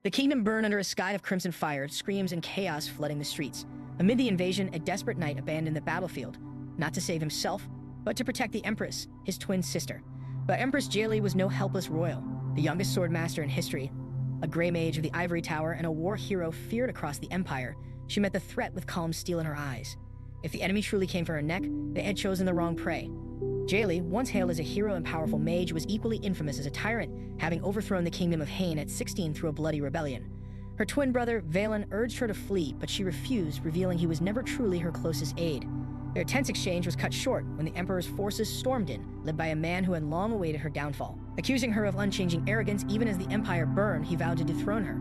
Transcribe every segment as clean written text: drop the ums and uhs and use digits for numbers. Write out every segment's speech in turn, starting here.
The kingdom burned under a sky of crimson fire, screams and chaos flooding the streets. Amid the invasion, a desperate knight abandoned the battlefield, not to save himself, but to protect the Empress, his twin sister. But Empress Jaylee was no helpless royal, the youngest swordmaster in history, a gray mage of the Ivory Tower and a war hero feared across the empire. She met the threat with calm steel in her eyes. If the enemy truly came for her neck, they had chosen the wrong prey. Jaylee, once hailed as a hero and powerful mage, was equally infamous as a tyrant, having overthrown the kingdom of Hain at 16 through a bloody rebellion. Her twin brother, Valin, urged her to flee, but she refused, revealing he was never truly her closest aid. Their tense exchange was cut short when the Emperor's forces stormed in, led by a man who had long awaited her downfall. Accusing her of unchanging arrogance even as the empire burned, he vowed to dethrone her.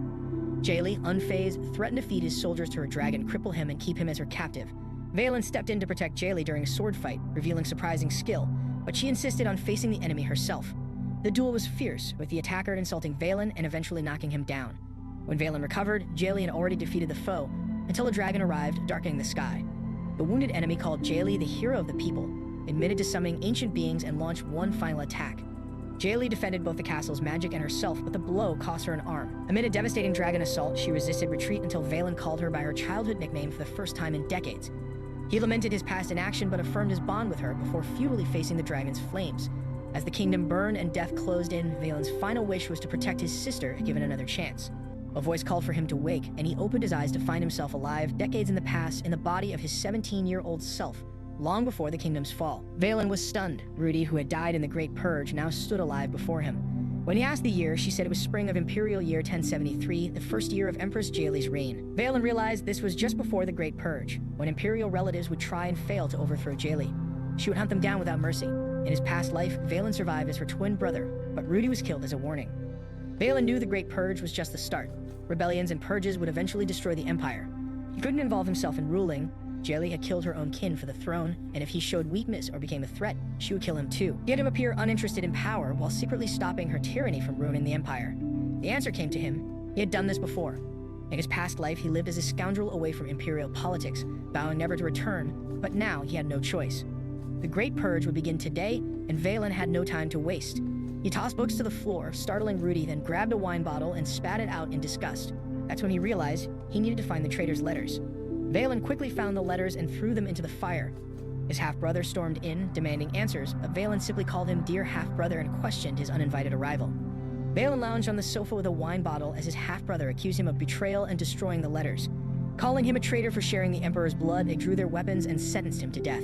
Jaylee, unfazed, threatened to feed his soldiers to her dragon, cripple him, and keep him as her captive. Valin stepped in to protect Jaylee during a sword fight, revealing surprising skill, but she insisted on facing the enemy herself. The duel was fierce, with the attacker insulting Valin and eventually knocking him down. When Valin recovered, Jaylee had already defeated the foe, until a dragon arrived, darkening the sky. The wounded enemy, called Jaylee the hero of the people, admitted to summoning ancient beings and launched one final attack. Jaylee defended both the castle's magic and herself, but the blow cost her an arm. Amid a devastating dragon assault, she resisted retreat until Valin called her by her childhood nickname for the first time in decades. He lamented his past inaction but affirmed his bond with her before futilely facing the dragon's flames. As the kingdom burned and death closed in, Valin's final wish was to protect his sister, given another chance. A voice called for him to wake, and he opened his eyes to find himself alive, decades in the past, in the body of his 17-year-old self, long before the kingdom's fall. Valin was stunned. Rudy, who had died in the Great Purge, now stood alive before him. When he asked the year, she said it was spring of imperial year 1073, the first year of Empress Jaylee's reign. Valin realized this was just before the Great Purge, when imperial relatives would try and fail to overthrow Jaylee. She would hunt them down without mercy. In his past life, Valin survived as her twin brother, but Rudy was killed as a warning. Valin knew the Great Purge was just the start. Rebellions and purges would eventually destroy the empire. He couldn't involve himself in ruling. Jaylee had killed her own kin for the throne, and if he showed weakness or became a threat, she would kill him too. He had him appear uninterested in power while secretly stopping her tyranny from ruining the empire. The answer came to him. He had done this before. In his past life, he lived as a scoundrel away from imperial politics, vowing never to return, but now he had no choice. The Great Purge would begin today, and Valin had no time to waste. He tossed books to the floor, startling Rudy, then grabbed a wine bottle and spat it out in disgust. That's when he realized he needed to find the traitor's letters. Valin quickly found the letters and threw them into the fire. His half-brother stormed in, demanding answers, but Valin simply called him dear half-brother and questioned his uninvited arrival. Valin lounged on the sofa with a wine bottle as his half-brother accused him of betrayal and destroying the letters. Calling him a traitor for sharing the Emperor's blood, they drew their weapons and sentenced him to death.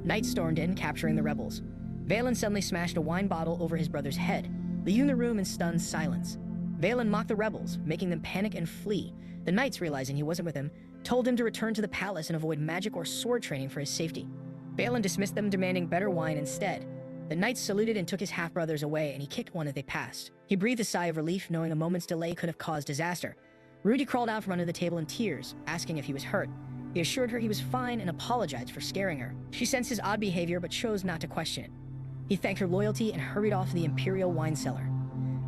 Knights stormed in, capturing the rebels. Valin suddenly smashed a wine bottle over his brother's head, leaving the room in stunned silence. Valin mocked the rebels, making them panic and flee. The knights, realizing he wasn't with them, told him to return to the palace and avoid magic or sword training for his safety. Valin dismissed them, demanding better wine instead. The knights saluted and took his half-brothers away, and he kicked one as they passed. He breathed a sigh of relief, knowing a moment's delay could have caused disaster. Rudy crawled out from under the table in tears, asking if he was hurt. He assured her he was fine and apologized for scaring her. She sensed his odd behavior but chose not to question it. He thanked her loyalty and hurried off to the imperial wine cellar.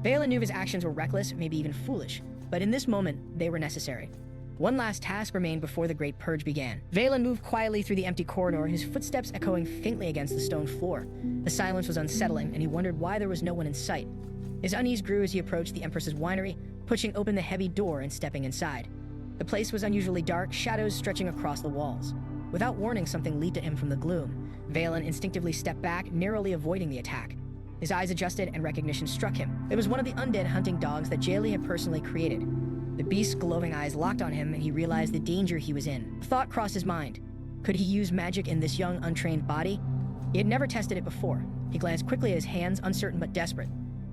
Valin knew his actions were reckless, maybe even foolish, but in this moment, they were necessary. One last task remained before the Great Purge began. Valin moved quietly through the empty corridor, his footsteps echoing faintly against the stone floor. The silence was unsettling, and he wondered why there was no one in sight. His unease grew as he approached the Empress's winery, pushing open the heavy door and stepping inside. The place was unusually dark, shadows stretching across the walls. Without warning, something leaped at him from the gloom. Valin instinctively stepped back, narrowly avoiding the attack. His eyes adjusted and recognition struck him. It was one of the undead hunting dogs that Jaylee had personally created. The beast's glowing eyes locked on him, and he realized the danger he was in. A thought crossed his mind. Could he use magic in this young, untrained body? He had never tested it before. He glanced quickly at his hands, uncertain but desperate.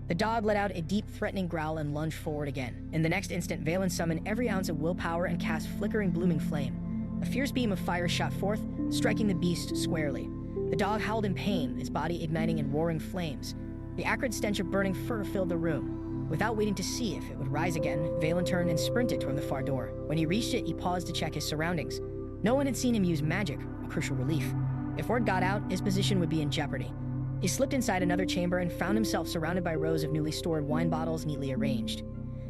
The dog let out a deep, threatening growl and lunged forward again. In the next instant, Valin summoned every ounce of willpower and cast flickering, blooming flame. A fierce beam of fire shot forth, striking the beast squarely. The dog howled in pain, its body igniting in roaring flames. The acrid stench of burning fur filled the room. Without waiting to see if it would rise again, Valin turned and sprinted toward the far door. When he reached it, he paused to check his surroundings. No one had seen him use magic, a crucial relief. If word got out, his position would be in jeopardy. He slipped inside another chamber and found himself surrounded by rows of newly stored wine bottles neatly arranged.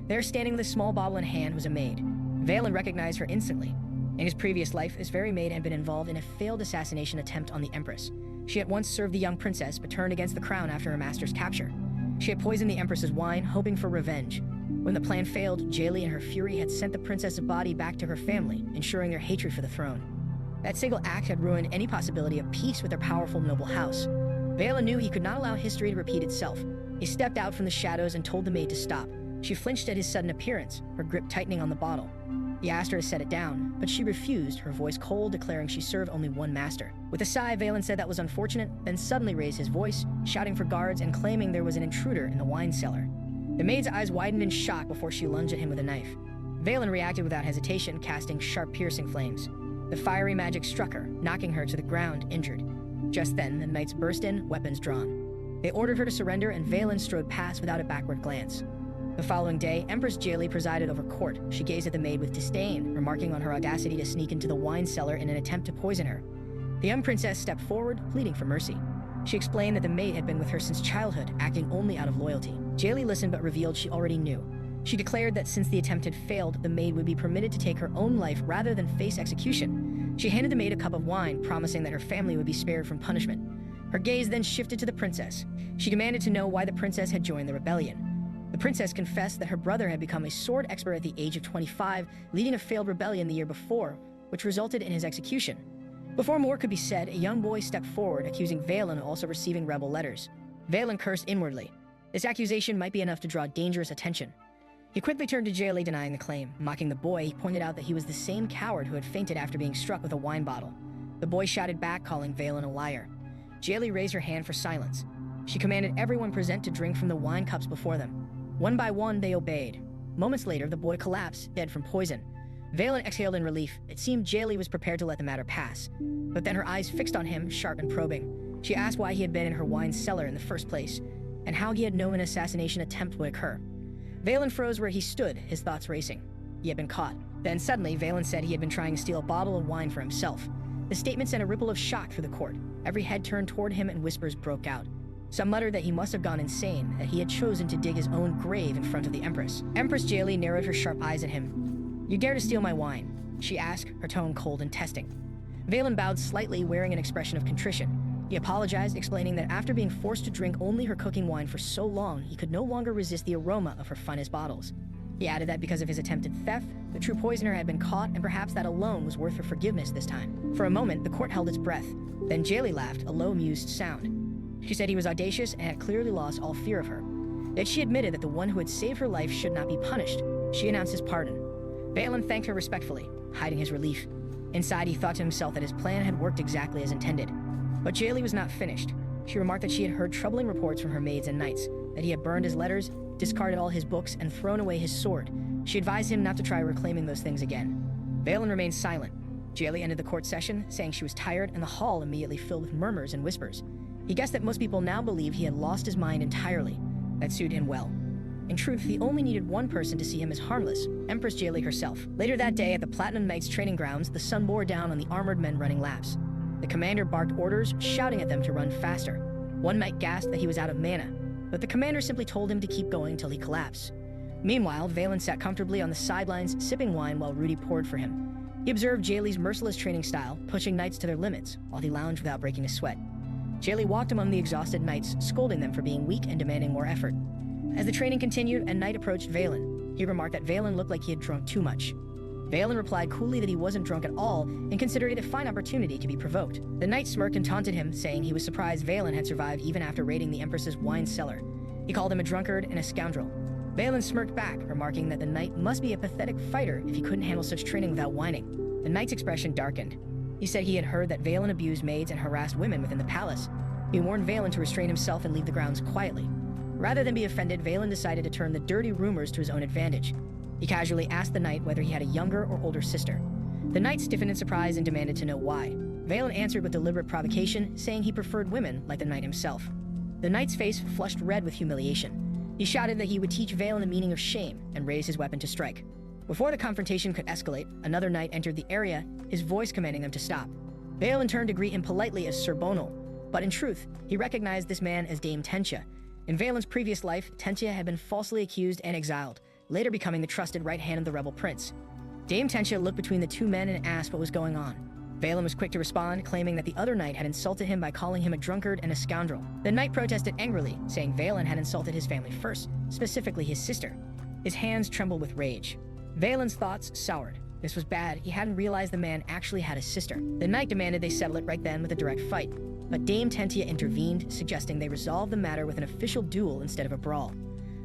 There, standing with a small bottle in hand, was a maid. Valin recognized her instantly. In his previous life, this very maid had been involved in a failed assassination attempt on the Empress. She had once served the young princess, but turned against the crown after her master's capture. She had poisoned the Empress's wine, hoping for revenge. When the plan failed, Jaylee in her fury had sent the princess's body back to her family, ensuring their hatred for the throne. That single act had ruined any possibility of peace with their powerful noble house. Valin knew he could not allow history to repeat itself. He stepped out from the shadows and told the maid to stop. She flinched at his sudden appearance, her grip tightening on the bottle. He asked her to set it down, but she refused, her voice cold, declaring she served only one master. With a sigh, Valin said that was unfortunate, then suddenly raised his voice, shouting for guards and claiming there was an intruder in the wine cellar. The maid's eyes widened in shock before she lunged at him with a knife. Valin reacted without hesitation, casting sharp, piercing flames. The fiery magic struck her, knocking her to the ground, injured. Just then, the knights burst in, weapons drawn. They ordered her to surrender, and Valin strode past without a backward glance. The following day, Empress Jaylee presided over court. She gazed at the maid with disdain, remarking on her audacity to sneak into the wine cellar in an attempt to poison her. The young princess stepped forward, pleading for mercy. She explained that the maid had been with her since childhood, acting only out of loyalty. Jaylee listened but revealed she already knew. She declared that since the attempt had failed, the maid would be permitted to take her own life rather than face execution. She handed the maid a cup of wine, promising that her family would be spared from punishment. Her gaze then shifted to the princess. She demanded to know why the princess had joined the rebellion. The princess confessed that her brother had become a sword expert at the age of 25, leading a failed rebellion the year before, which resulted in his execution. Before more could be said, a young boy stepped forward, accusing Valin of also receiving rebel letters. Valin cursed inwardly. This accusation might be enough to draw dangerous attention. He quickly turned to Jaylee, denying the claim. Mocking the boy, he pointed out that he was the same coward who had fainted after being struck with a wine bottle. The boy shouted back, calling Valin a liar. Jaylee raised her hand for silence. She commanded everyone present to drink from the wine cups before them. One by one, they obeyed. Moments later, the boy collapsed, dead from poison. Valin exhaled in relief. It seemed Jaylee was prepared to let the matter pass. But then her eyes fixed on him, sharp and probing. She asked why he had been in her wine cellar in the first place, and how he had known an assassination attempt would occur. Valin froze where he stood, his thoughts racing. He had been caught. Then suddenly, Valin said he had been trying to steal a bottle of wine for himself. The statement sent a ripple of shock through the court. Every head turned toward him and whispers broke out. Some muttered that he must have gone insane, that he had chosen to dig his own grave in front of the Empress. Empress Jaylee narrowed her sharp eyes at him. "You dare to steal my wine?" she asked, her tone cold and testing. Valin bowed slightly, wearing an expression of contrition. He apologized, explaining that after being forced to drink only her cooking wine for so long, he could no longer resist the aroma of her finest bottles. He added that because of his attempted theft, the true poisoner had been caught, and perhaps that alone was worth her forgiveness this time. For a moment, the court held its breath. Then Jaylee laughed, a low, amused sound. She said he was audacious and had clearly lost all fear of her. Yet she admitted that the one who had saved her life should not be punished. She announced his pardon. Valin thanked her respectfully, hiding his relief. Inside, he thought to himself that his plan had worked exactly as intended. But Jaylee was not finished. She remarked that she had heard troubling reports from her maids and knights, that he had burned his letters, discarded all his books, and thrown away his sword. She advised him not to try reclaiming those things again. Valin remained silent. Jaylee ended the court session, saying she was tired, and the hall immediately filled with murmurs and whispers. He guessed that most people now believed he had lost his mind entirely. That suited him well. In truth, he only needed one person to see him as harmless, Empress Jaylee herself. Later that day, at the Platinum Knights training grounds, the sun bore down on the armored men running laps. The commander barked orders, shouting at them to run faster. One knight gasped that he was out of mana, but the commander simply told him to keep going until he collapsed. Meanwhile, Valin sat comfortably on the sidelines, sipping wine while Rudy poured for him. He observed Jaylee's merciless training style, pushing knights to their limits, while he lounged without breaking a sweat. Jaylee walked among the exhausted knights, scolding them for being weak and demanding more effort. As the training continued, a knight approached Valin. He remarked that Valin looked like he had drunk too much. Valin replied coolly that he wasn't drunk at all and considered it a fine opportunity to be provoked. The knight smirked and taunted him, saying he was surprised Valin had survived even after raiding the Empress's wine cellar. He called him a drunkard and a scoundrel. Valin smirked back, remarking that the knight must be a pathetic fighter if he couldn't handle such training without whining. The knight's expression darkened. He said he had heard that Valin abused maids and harassed women within the palace. He warned Valin to restrain himself and leave the grounds quietly. Rather than be offended, Valin decided to turn the dirty rumors to his own advantage. He casually asked the knight whether he had a younger or older sister. The knight stiffened in surprise and demanded to know why. Valin answered with deliberate provocation, saying he preferred women like the knight himself. The knight's face flushed red with humiliation. He shouted that he would teach Valin the meaning of shame and raised his weapon to strike. Before the confrontation could escalate, another knight entered the area, his voice commanding them to stop. Valin turned to greet him politely as Sir Bonal, but in truth, he recognized this man as Dame Tentia. In Valin's previous life, Tentia had been falsely accused and exiled, later becoming the trusted right hand of the rebel prince. Dame Tentia looked between the two men and asked what was going on. Valin was quick to respond, claiming that the other knight had insulted him by calling him a drunkard and a scoundrel. The knight protested angrily, saying Valin had insulted his family first, specifically his sister. His hands trembled with rage. Valin's thoughts soured. This was bad. He hadn't realized the man actually had a sister. The knight demanded they settle it right then with a direct fight. But Dame Tentia intervened, suggesting they resolve the matter with an official duel instead of a brawl.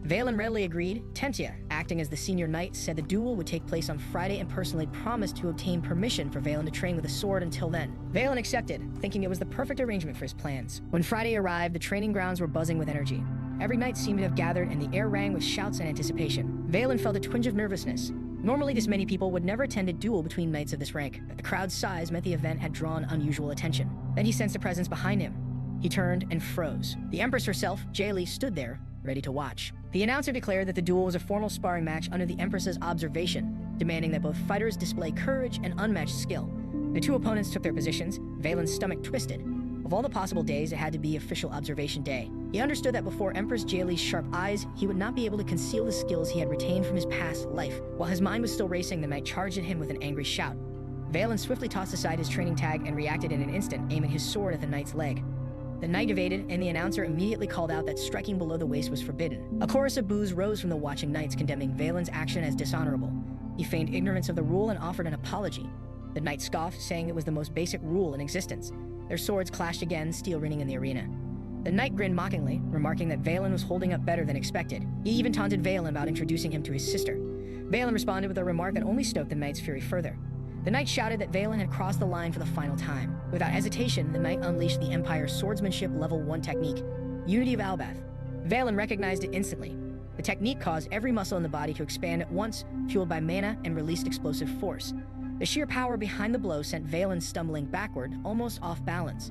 Valin readily agreed. Tentia, acting as the senior knight, said the duel would take place on Friday and personally promised to obtain permission for Valin to train with a sword until then. Valin accepted, thinking it was the perfect arrangement for his plans. When Friday arrived, the training grounds were buzzing with energy. Every knight seemed to have gathered, and the air rang with shouts and anticipation. Valin felt a twinge of nervousness. Normally, this many people would never attend a duel between knights of this rank, but the crowd's size meant the event had drawn unusual attention. Then he sensed a presence behind him. He turned and froze. The Empress herself, Jaylee, stood there, ready to watch. The announcer declared that the duel was a formal sparring match under the Empress's observation, demanding that both fighters display courage and unmatched skill. The two opponents took their positions. Valin's stomach twisted. Of all the possible days, it had to be official observation day. He understood that before Empress Jaylee's sharp eyes, he would not be able to conceal the skills he had retained from his past life. While his mind was still racing, the knight charged at him with an angry shout. Valin swiftly tossed aside his training tag and reacted in an instant, aiming his sword at the knight's leg. The knight evaded, and the announcer immediately called out that striking below the waist was forbidden. A chorus of boos rose from the watching knights, condemning Valin's action as dishonorable. He feigned ignorance of the rule and offered an apology. The knight scoffed, saying it was the most basic rule in existence. Their swords clashed again, steel ringing in the arena. The knight grinned mockingly, remarking that Valin was holding up better than expected. He even taunted Valin about introducing him to his sister. Valin responded with a remark that only stoked the knight's fury further. The knight shouted that Valin had crossed the line for the final time. Without hesitation, the knight unleashed the Empire's swordsmanship level 1 technique, Unity of Albath. Valin recognized it instantly. The technique caused every muscle in the body to expand at once, fueled by mana and released explosive force. The sheer power behind the blow sent Valin stumbling backward, almost off balance.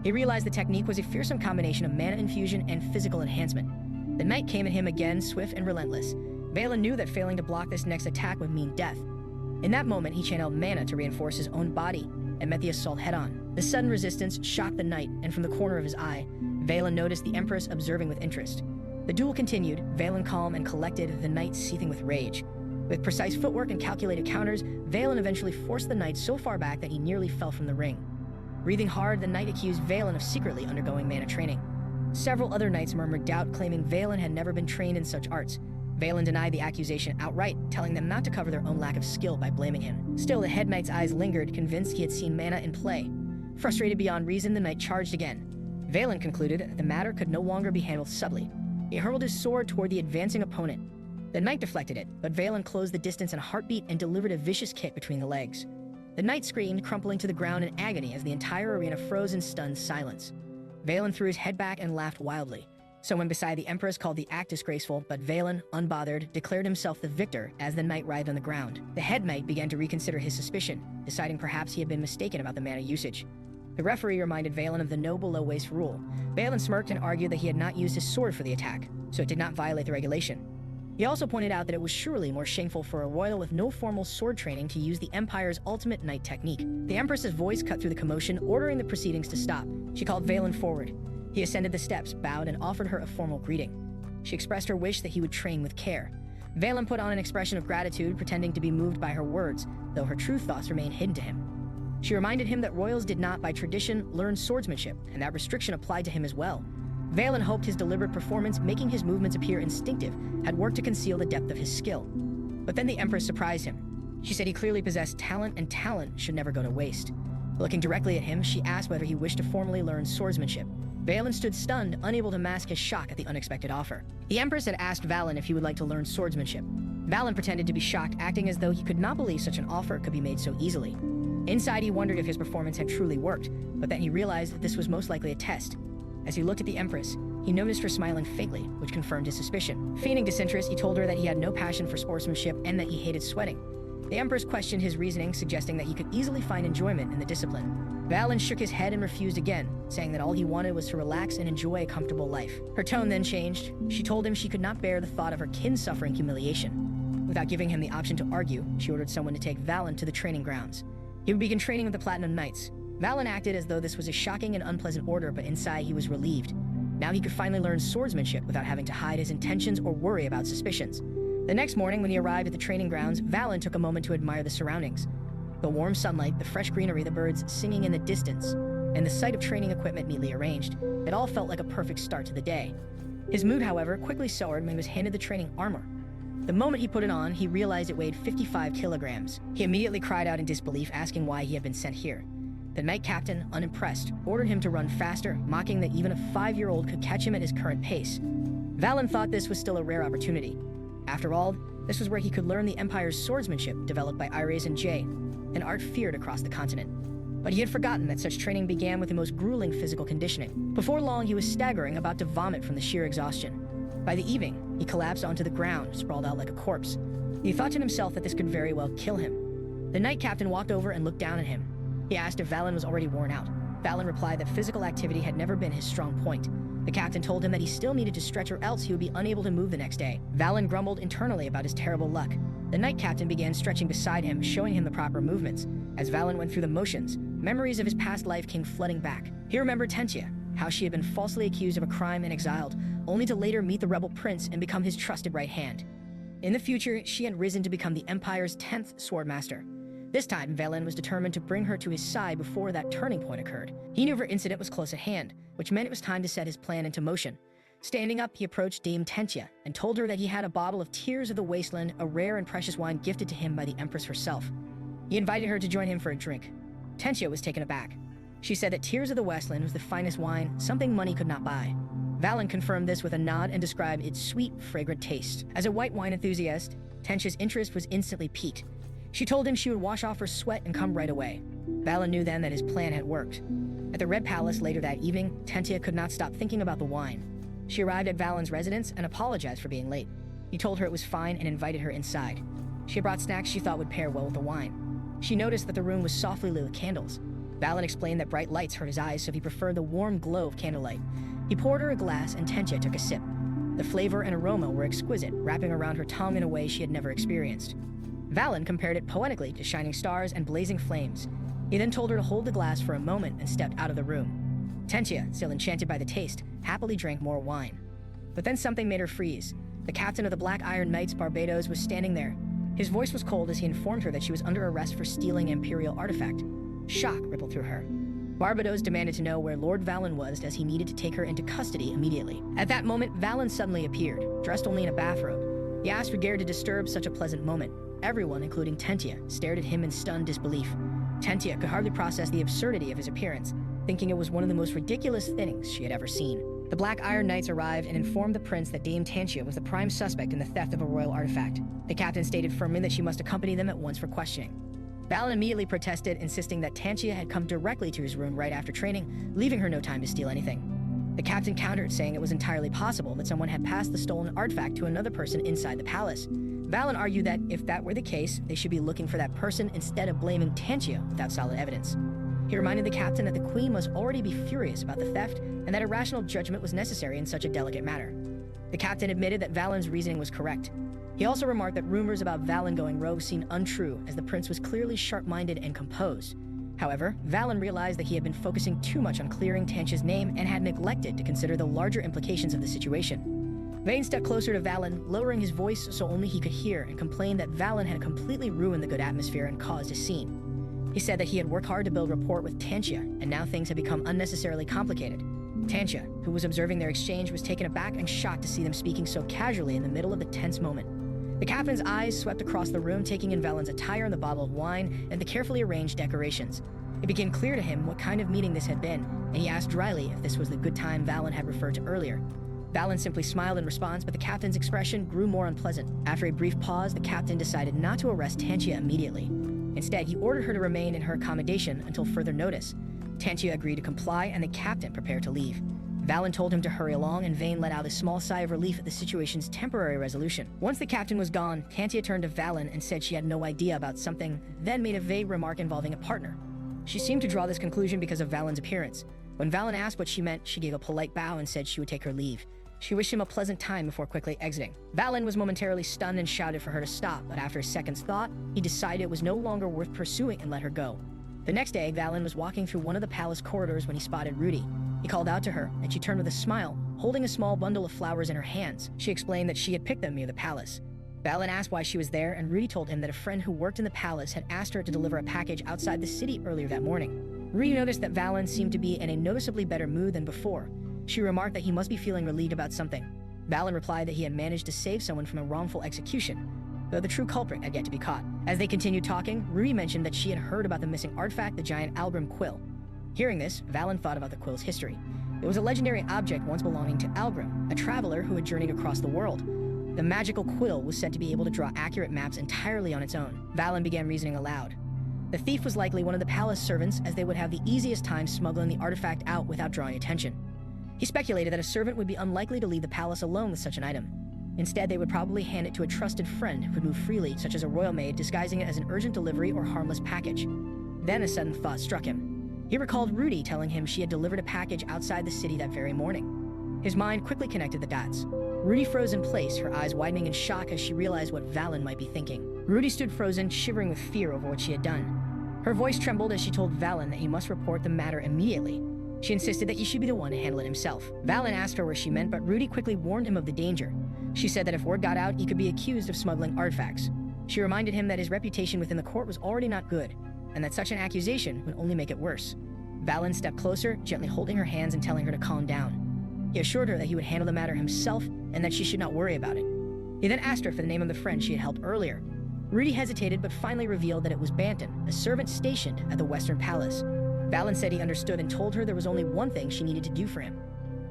He realized the technique was a fearsome combination of mana infusion and physical enhancement. The knight came at him again, swift and relentless. Valin knew that failing to block this next attack would mean death. In that moment, he channeled mana to reinforce his own body and met the assault head-on. The sudden resistance shocked the knight, and from the corner of his eye, Valin noticed the Empress observing with interest. The duel continued, Valin calm and collected, the knight seething with rage. With precise footwork and calculated counters, Valin eventually forced the knight so far back that he nearly fell from the ring. Breathing hard, the knight accused Valin of secretly undergoing mana training. Several other knights murmured doubt, claiming Valin had never been trained in such arts. Valin denied the accusation outright, telling them not to cover their own lack of skill by blaming him. Still, the head knight's eyes lingered, convinced he had seen mana in play. Frustrated beyond reason, the knight charged again. Valin concluded that the matter could no longer be handled subtly. He hurled his sword toward the advancing opponent. The knight deflected it, but Valin closed the distance in a heartbeat and delivered a vicious kick between the legs. The knight screamed, crumpling to the ground in agony as the entire arena froze in stunned silence. Valin threw his head back and laughed wildly. Someone beside the Empress called the act disgraceful, but Valin, unbothered, declared himself the victor as the knight writhed on the ground. The head knight began to reconsider his suspicion, deciding perhaps he had been mistaken about the mana usage. The referee reminded Valin of the no below-waist rule. Valin smirked and argued that he had not used his sword for the attack, so it did not violate the regulation. He also pointed out that it was surely more shameful for a royal with no formal sword training to use the Empire's ultimate knight technique. The Empress's voice cut through the commotion, ordering the proceedings to stop. She called Valin forward. He ascended the steps, bowed, and offered her a formal greeting. She expressed her wish that he would train with care. Valin put on an expression of gratitude, pretending to be moved by her words, though her true thoughts remained hidden to him. She reminded him that royals did not, by tradition, learn swordsmanship, and that restriction applied to him as well. Valin hoped his deliberate performance, making his movements appear instinctive, had worked to conceal the depth of his skill. But then the Empress surprised him. She said he clearly possessed talent, and talent should never go to waste. Looking directly at him, she asked whether he wished to formally learn swordsmanship. Valin stood stunned, unable to mask his shock at the unexpected offer. The Empress had asked Valin if he would like to learn swordsmanship. Valin pretended to be shocked, acting as though he could not believe such an offer could be made so easily. Inside, he wondered if his performance had truly worked, but then he realized that this was most likely a test. As he looked at the Empress, he noticed her smiling faintly, which confirmed his suspicion. Feigning disinterest, he told her that he had no passion for sportsmanship and that he hated sweating. The Empress questioned his reasoning, suggesting that he could easily find enjoyment in the discipline. Valin shook his head and refused again, saying that all he wanted was to relax and enjoy a comfortable life. Her tone then changed. She told him she could not bear the thought of her kin suffering humiliation. Without giving him the option to argue, she ordered someone to take Valin to the training grounds. He would begin training with the Platinum Knights. Valin acted as though this was a shocking and unpleasant order, but inside he was relieved. Now he could finally learn swordsmanship without having to hide his intentions or worry about suspicions. The next morning, when he arrived at the training grounds, Valin took a moment to admire the surroundings. The warm sunlight, the fresh greenery, the birds singing in the distance, and the sight of training equipment neatly arranged. It all felt like a perfect start to the day. His mood, however, quickly soured when he was handed the training armor. The moment he put it on, he realized it weighed 55 kilograms. He immediately cried out in disbelief, asking why he had been sent here. The knight captain, unimpressed, ordered him to run faster, mocking that even a 5-year-old could catch him at his current pace. Valin thought this was still a rare opportunity. After all, this was where he could learn the Empire's swordsmanship developed by Iris and Jay, an art feared across the continent. But he had forgotten that such training began with the most grueling physical conditioning. Before long, he was staggering, about to vomit from the sheer exhaustion. By the evening, he collapsed onto the ground, sprawled out like a corpse. He thought to himself that this could very well kill him. The knight captain walked over and looked down at him. He asked if Valin was already worn out. Valin replied that physical activity had never been his strong point. The captain told him that he still needed to stretch or else he would be unable to move the next day. Valin grumbled internally about his terrible luck. The knight captain began stretching beside him, showing him the proper movements. As Valin went through the motions, memories of his past life came flooding back. He remembered Tentia, how she had been falsely accused of a crime and exiled, only to later meet the rebel prince and become his trusted right hand. In the future, she had risen to become the Empire's 10th swordmaster. This time, Valin was determined to bring her to his side before that turning point occurred. He knew her incident was close at hand, which meant it was time to set his plan into motion. Standing up, he approached Dame Tentia and told her that he had a bottle of Tears of the Wasteland, a rare and precious wine gifted to him by the Empress herself. He invited her to join him for a drink. Tentia was taken aback. She said that Tears of the Wasteland was the finest wine, something money could not buy. Valin confirmed this with a nod and described its sweet, fragrant taste. As a white wine enthusiast, Tentia's interest was instantly piqued. She told him she would wash off her sweat and come right away. Valin knew then that his plan had worked. At the Red Palace later that evening, Tentia could not stop thinking about the wine. She arrived at Valin's residence and apologized for being late. He told her it was fine and invited her inside. She had brought snacks she thought would pair well with the wine. She noticed that the room was softly lit with candles. Valin explained that bright lights hurt his eyes, so he preferred the warm glow of candlelight. He poured her a glass and Tentia took a sip. The flavor and aroma were exquisite, wrapping around her tongue in a way she had never experienced. Valin compared it poetically to shining stars and blazing flames. He then told her to hold the glass for a moment and stepped out of the room. Tentia, still enchanted by the taste, happily drank more wine. But then something made her freeze. The captain of the Black Iron Knights, Barbados, was standing there. His voice was cold as he informed her that she was under arrest for stealing an imperial artifact. Shock rippled through her. Barbados demanded to know where Lord Valin was, as he needed to take her into custody immediately. At that moment, Valin suddenly appeared, dressed only in a bathrobe. He asked Regression to disturb such a pleasant moment. Everyone, including Tentia, stared at him in stunned disbelief. Tentia could hardly process the absurdity of his appearance, thinking it was one of the most ridiculous things she had ever seen. The Black Iron Knights arrived and informed the prince that Dame Tentia was the prime suspect in the theft of a royal artifact. The captain stated firmly that she must accompany them at once for questioning. Valin immediately protested, insisting that Tentia had come directly to his room right after training, leaving her no time to steal anything. The captain countered, saying it was entirely possible that someone had passed the stolen artifact to another person inside the palace. Valin argued that if that were the case, they should be looking for that person instead of blaming Tentia without solid evidence. He reminded the captain that the queen must already be furious about the theft and that a rational judgment was necessary in such a delicate matter. The captain admitted that Valin's reasoning was correct. He also remarked that rumors about Valin going rogue seemed untrue, as the prince was clearly sharp-minded and composed. However, Valin realized that he had been focusing too much on clearing Tentia's name and had neglected to consider the larger implications of the situation. Vane stepped closer to Valin, lowering his voice so only he could hear, and complained that Valin had completely ruined the good atmosphere and caused a scene. He said that he had worked hard to build rapport with Tentia, and now things had become unnecessarily complicated. Tentia, who was observing their exchange, was taken aback and shocked to see them speaking so casually in the middle of the tense moment. The captain's eyes swept across the room, taking in Valin's attire and the bottle of wine and the carefully arranged decorations. It became clear to him what kind of meeting this had been, and he asked dryly if this was the good time Valin had referred to earlier. Valin simply smiled in response, but the captain's expression grew more unpleasant. After a brief pause, the captain decided not to arrest Tentia immediately. Instead, he ordered her to remain in her accommodation until further notice. Tentia agreed to comply, and the captain prepared to leave. Valin told him to hurry along, and Vane let out a small sigh of relief at the situation's temporary resolution. Once the captain was gone, Tentia turned to Valin and said she had no idea about something, then made a vague remark involving a partner. She seemed to draw this conclusion because of Valin's appearance. When Valin asked what she meant, she gave a polite bow and said she would take her leave. She wished him a pleasant time before quickly exiting. Valin was momentarily stunned and shouted for her to stop, but after a second's thought, he decided it was no longer worth pursuing and let her go. The next day, Valin was walking through one of the palace corridors when he spotted Rudy. He called out to her, and she turned with a smile, holding a small bundle of flowers in her hands. She explained that she had picked them near the palace. Valin asked why she was there, and Rudy told him that a friend who worked in the palace had asked her to deliver a package outside the city earlier that morning. Rudy noticed that Valin seemed to be in a noticeably better mood than before. She remarked that he must be feeling relieved about something. Valin replied that he had managed to save someone from a wrongful execution, though the true culprit had yet to be caught. As they continued talking, Rudy mentioned that she had heard about the missing artifact, the giant Algrim quill. Hearing this, Valin thought about the quill's history. It was a legendary object once belonging to Algrim, a traveler who had journeyed across the world. The magical quill was said to be able to draw accurate maps entirely on its own. Valin began reasoning aloud. The thief was likely one of the palace servants, as they would have the easiest time smuggling the artifact out without drawing attention. He speculated that a servant would be unlikely to leave the palace alone with such an item. Instead, they would probably hand it to a trusted friend who could move freely, such as a royal maid disguising it as an urgent delivery or harmless package. Then a sudden thought struck him. He recalled Rudy telling him she had delivered a package outside the city that very morning. His mind quickly connected the dots. Rudy froze in place, her eyes widening in shock as she realized what Valin might be thinking. Rudy stood frozen, shivering with fear over what she had done. Her voice trembled as she told Valin that he must report the matter immediately. She insisted that he should be the one to handle it himself. Valin asked her where she meant, but Rudy quickly warned him of the danger. She said that if word got out, he could be accused of smuggling artifacts. She reminded him that his reputation within the court was already not good, and that such an accusation would only make it worse. Valin stepped closer, gently holding her hands and telling her to calm down. He assured her that he would handle the matter himself and that she should not worry about it. He then asked her for the name of the friend she had helped earlier. Rudy hesitated but finally revealed that it was Banton, a servant stationed at the Western Palace. Valin said he understood and told her there was only one thing she needed to do for him.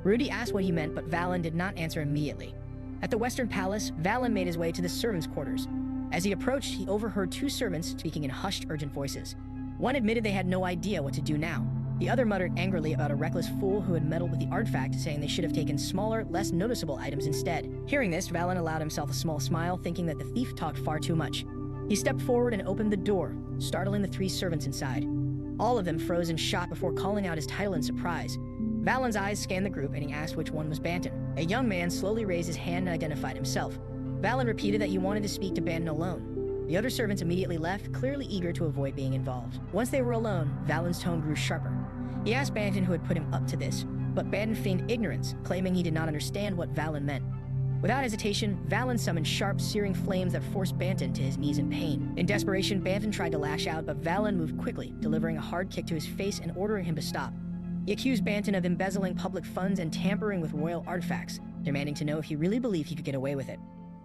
Rudy asked what he meant, but Valin did not answer immediately. At the Western Palace, Valin made his way to the servants' quarters. As he approached, he overheard two servants speaking in hushed, urgent voices. One admitted they had no idea what to do now. The other muttered angrily about a reckless fool who had meddled with the artifact, saying they should have taken smaller, less noticeable items instead. Hearing this, Valin allowed himself a small smile, thinking that the thief talked far too much. He stepped forward and opened the door, startling the three servants inside. All of them froze in shock before calling out his title in surprise. Valin's eyes scanned the group and he asked which one was Banton. A young man slowly raised his hand and identified himself. Valin repeated that he wanted to speak to Banton alone. The other servants immediately left, clearly eager to avoid being involved. Once they were alone, Valin's tone grew sharper. He asked Banton who had put him up to this, but Banton feigned ignorance, claiming he did not understand what Valin meant. Without hesitation, Valin summoned sharp, searing flames that forced Banton to his knees in pain. In desperation, Banton tried to lash out, but Valin moved quickly, delivering a hard kick to his face and ordering him to stop. He accused Banton of embezzling public funds and tampering with royal artifacts, demanding to know if he really believed he could get away with it.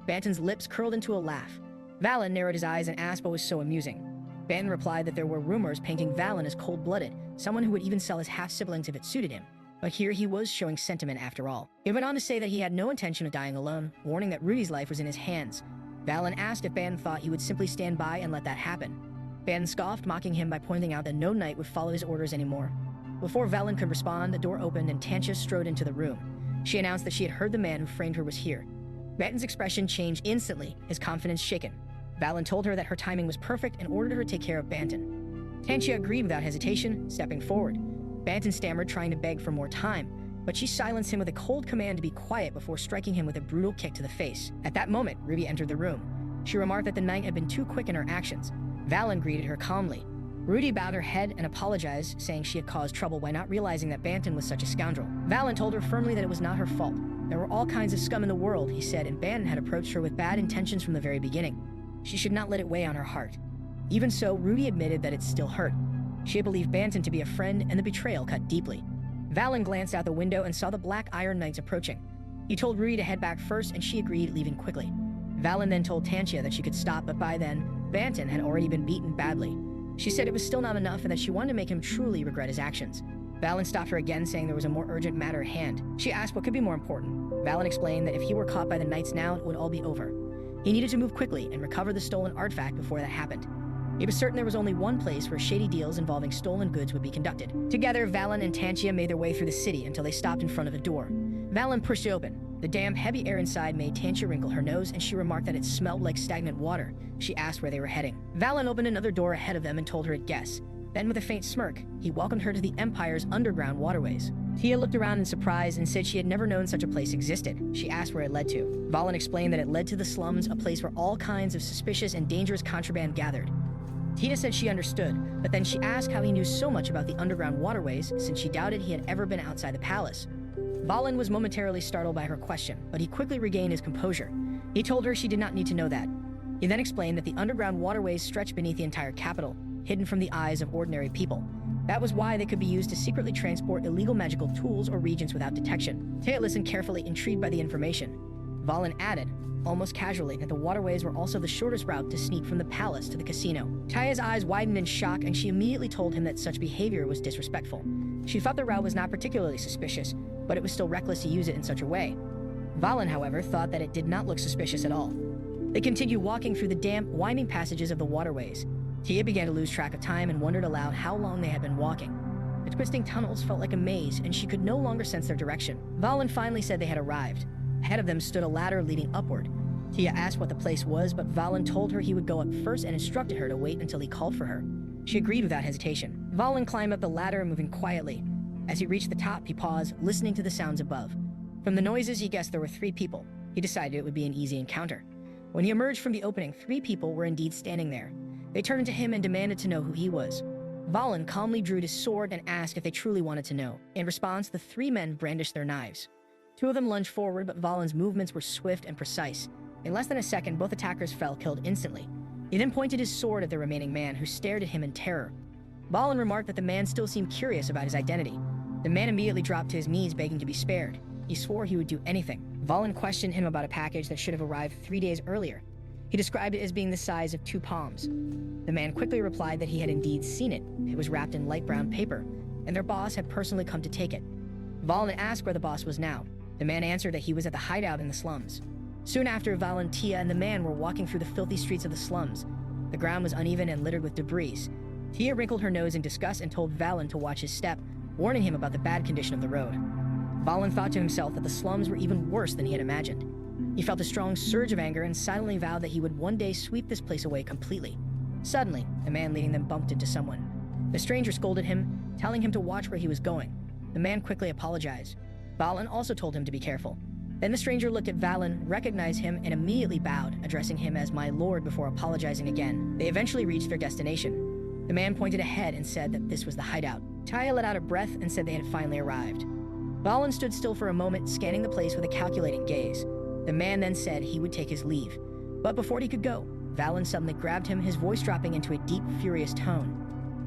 Banton's lips curled into a laugh. Valin narrowed his eyes and asked what was so amusing. Banton replied that there were rumors painting Valin as cold-blooded, someone who would even sell his half-siblings if it suited him. But here he was showing sentiment after all. He went on to say that he had no intention of dying alone, warning that Rudy's life was in his hands. Valin asked if Banton thought he would simply stand by and let that happen. Banton scoffed, mocking him by pointing out that no knight would follow his orders anymore. Before Valin could respond, the door opened and Tantia strode into the room. She announced that she had heard the man who framed her was here. Banton's expression changed instantly, his confidence shaken. Valin told her that her timing was perfect and ordered her to take care of Banton. Tantia agreed without hesitation, stepping forward. Banton stammered, trying to beg for more time, but she silenced him with a cold command to be quiet before striking him with a brutal kick to the face. At that moment, Ruby entered the room. She remarked that the knight had been too quick in her actions. Valin greeted her calmly. Rudy bowed her head and apologized, saying she had caused trouble by not realizing that Banton was such a scoundrel. Valin told her firmly that it was not her fault. There were all kinds of scum in the world, he said, and Banton had approached her with bad intentions from the very beginning. She should not let it weigh on her heart. Even so, Rudy admitted that it still hurt. She had believed Banton to be a friend, and the betrayal cut deeply. Valin glanced out the window and saw the Black Iron Knights approaching. He told Rudy to head back first, and she agreed, leaving quickly. Valin then told Tantia that she could stop, but by then, Banton had already been beaten badly. She said it was still not enough and that she wanted to make him truly regret his actions. Valin stopped her again, saying there was a more urgent matter at hand. She asked what could be more important. Valin explained that if he were caught by the knights now, it would all be over. He needed to move quickly and recover the stolen artifact before that happened. He was certain there was only one place where shady deals involving stolen goods would be conducted. Together, Valin and Tantia made their way through the city until they stopped in front of a door. Valin pushed it open. The damp, heavy air inside made Tantia wrinkle her nose, and she remarked that it smelled like stagnant water. She asked where they were heading. Valin opened another door ahead of them and told her to guess. Then, with a faint smirk, he welcomed her to the Empire's underground waterways. Tia looked around in surprise and said she had never known such a place existed. She asked where it led to. Valin explained that it led to the slums, a place where all kinds of suspicious and dangerous contraband gathered. Tia said she understood, but then she asked how he knew so much about the underground waterways, since she doubted he had ever been outside the palace. Valin was momentarily startled by her question, but he quickly regained his composure. He told her she did not need to know that. He then explained that the underground waterways stretched beneath the entire capital, hidden from the eyes of ordinary people. That was why they could be used to secretly transport illegal magical tools or regions without detection. Taya listened carefully, intrigued by the information. Valin added, almost casually, that the waterways were also the shortest route to sneak from the palace to the casino. Taya's eyes widened in shock, and she immediately told him that such behavior was disrespectful. She thought the route was not particularly suspicious, but it was still reckless to use it in such a way. Valin, however, thought that it did not look suspicious at all. They continued walking through the damp, winding passages of the waterways. Tia began to lose track of time and wondered aloud how long they had been walking. The twisting tunnels felt like a maze, and she could no longer sense their direction. Valin finally said they had arrived. Ahead of them stood a ladder leading upward. Tia asked what the place was, but Valin told her he would go up first and instructed her to wait until he called for her. She agreed without hesitation. Valin climbed up the ladder, moving quietly. As he reached the top, he paused, listening to the sounds above. From the noises, he guessed there were 3 people. He decided it would be an easy encounter. When he emerged from the opening, 3 people were indeed standing there. They turned to him and demanded to know who he was. Valin calmly drew his sword and asked if they truly wanted to know. In response, the 3 men brandished their knives. 2 of them lunged forward, but Valin's movements were swift and precise. In less than a second, both attackers fell, killed instantly. He then pointed his sword at the remaining man, who stared at him in terror. Valin remarked that the man still seemed curious about his identity. The man immediately dropped to his knees, begging to be spared. He swore he would do anything. Valin questioned him about a package that should have arrived 3 days earlier. He described it as being the size of 2 palms. The man quickly replied that he had indeed seen it. It was wrapped in light brown paper, and their boss had personally come to take it. Valin asked where the boss was now. The man answered that he was at the hideout in the slums. Soon after, Valin, Tia, and the man were walking through the filthy streets of the slums. The ground was uneven and littered with debris. Tia wrinkled her nose in disgust and told Valin to watch his step, warning him about the bad condition of the road. Valin thought to himself that the slums were even worse than he had imagined. He felt a strong surge of anger and silently vowed that he would one day sweep this place away completely. Suddenly, the man leading them bumped into someone. The stranger scolded him, telling him to watch where he was going. The man quickly apologized. Valin also told him to be careful. Then the stranger looked at Valin, recognized him, and immediately bowed, addressing him as my lord before apologizing again. They eventually reached their destination. The man pointed ahead and said that this was the hideout. Taya let out a breath and said they had finally arrived. Valin stood still for a moment, scanning the place with a calculating gaze. The man then said he would take his leave. But before he could go, Valin suddenly grabbed him, his voice dropping into a deep, furious tone.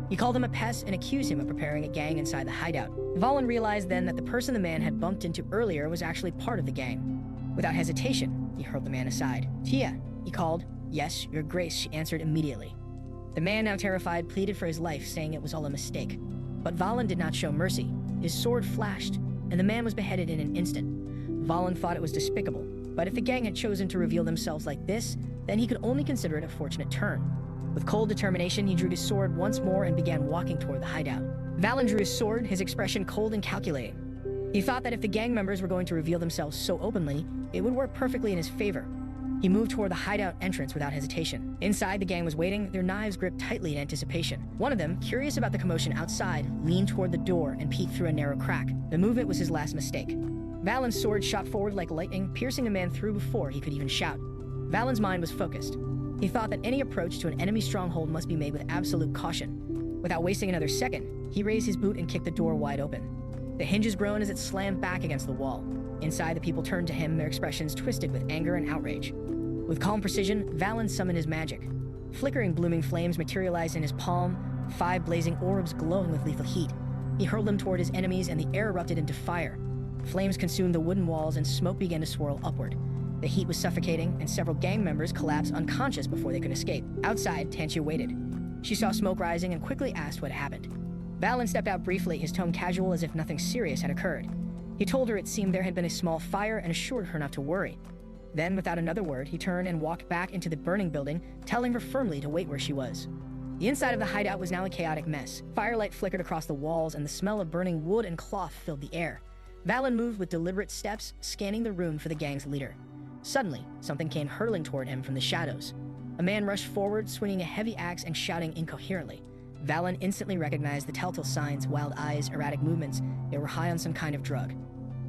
He called him a pest and accused him of preparing a gang inside the hideout. Valin realized then that the person the man had bumped into earlier was actually part of the gang. Without hesitation, he hurled the man aside. Tia, he called. Yes, your grace, she answered immediately. The man, now terrified, pleaded for his life, saying it was all a mistake. But Valin did not show mercy. His sword flashed, and the man was beheaded in an instant. Valin thought it was despicable, but if the gang had chosen to reveal themselves like this, then he could only consider it a fortunate turn. With cold determination, he drew his sword once more and began walking toward the hideout. Valin drew his sword, his expression cold and calculating. He thought that if the gang members were going to reveal themselves so openly, it would work perfectly in his favor. He moved toward the hideout entrance without hesitation. Inside, the gang was waiting, their knives gripped tightly in anticipation. One of them, curious about the commotion outside, leaned toward the door and peeked through a narrow crack. The movement was his last mistake. Valin's sword shot forward like lightning, piercing a man through before he could even shout. Valin's mind was focused. He thought that any approach to an enemy stronghold must be made with absolute caution. Without wasting another second, he raised his boot and kicked the door wide open. The hinges groaned as it slammed back against the wall. Inside, the people turned to him, their expressions twisted with anger and outrage. With calm precision, Valin summoned his magic. Flickering blooming flames materialized in his palm, 5 blazing orbs glowing with lethal heat. He hurled them toward his enemies, and the air erupted into fire. Flames consumed the wooden walls, and smoke began to swirl upward. The heat was suffocating, and several gang members collapsed unconscious before they could escape. Outside, Tantia waited. She saw smoke rising and quickly asked what had happened. Valin stepped out briefly, his tone casual as if nothing serious had occurred. He told her it seemed there had been a small fire and assured her not to worry. Then, without another word, he turned and walked back into the burning building, telling her firmly to wait where she was. The inside of the hideout was now a chaotic mess. Firelight flickered across the walls, and the smell of burning wood and cloth filled the air. Valin moved with deliberate steps, scanning the room for the gang's leader. Suddenly, something came hurtling toward him from the shadows. A man rushed forward, swinging a heavy axe and shouting incoherently. Valin instantly recognized the telltale signs: wild eyes, erratic movements. They were high on some kind of drug.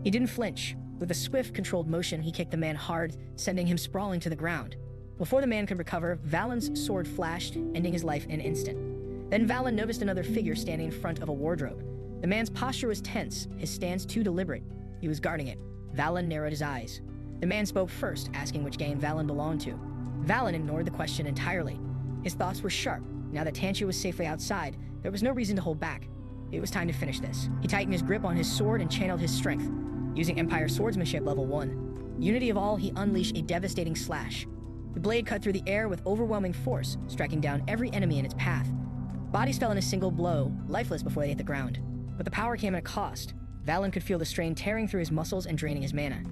He didn't flinch. With a swift, controlled motion, he kicked the man hard, sending him sprawling to the ground. Before the man could recover, Valin's sword flashed, ending his life in an instant. Then Valin noticed another figure standing in front of a wardrobe. The man's posture was tense, his stance too deliberate. He was guarding it. Valin narrowed his eyes. The man spoke first, asking which gang Valin belonged to. Valin ignored the question entirely. His thoughts were sharp. Now that Tantia was safely outside, there was no reason to hold back. It was time to finish this. He tightened his grip on his sword and channeled his strength. Using Empire Swordsmanship level 1, Unity of All, he unleashed a devastating slash. The blade cut through the air with overwhelming force, striking down every enemy in its path. Bodies fell in a single blow, lifeless before they hit the ground. But the power came at a cost. Valin could feel the strain tearing through his muscles and draining his mana.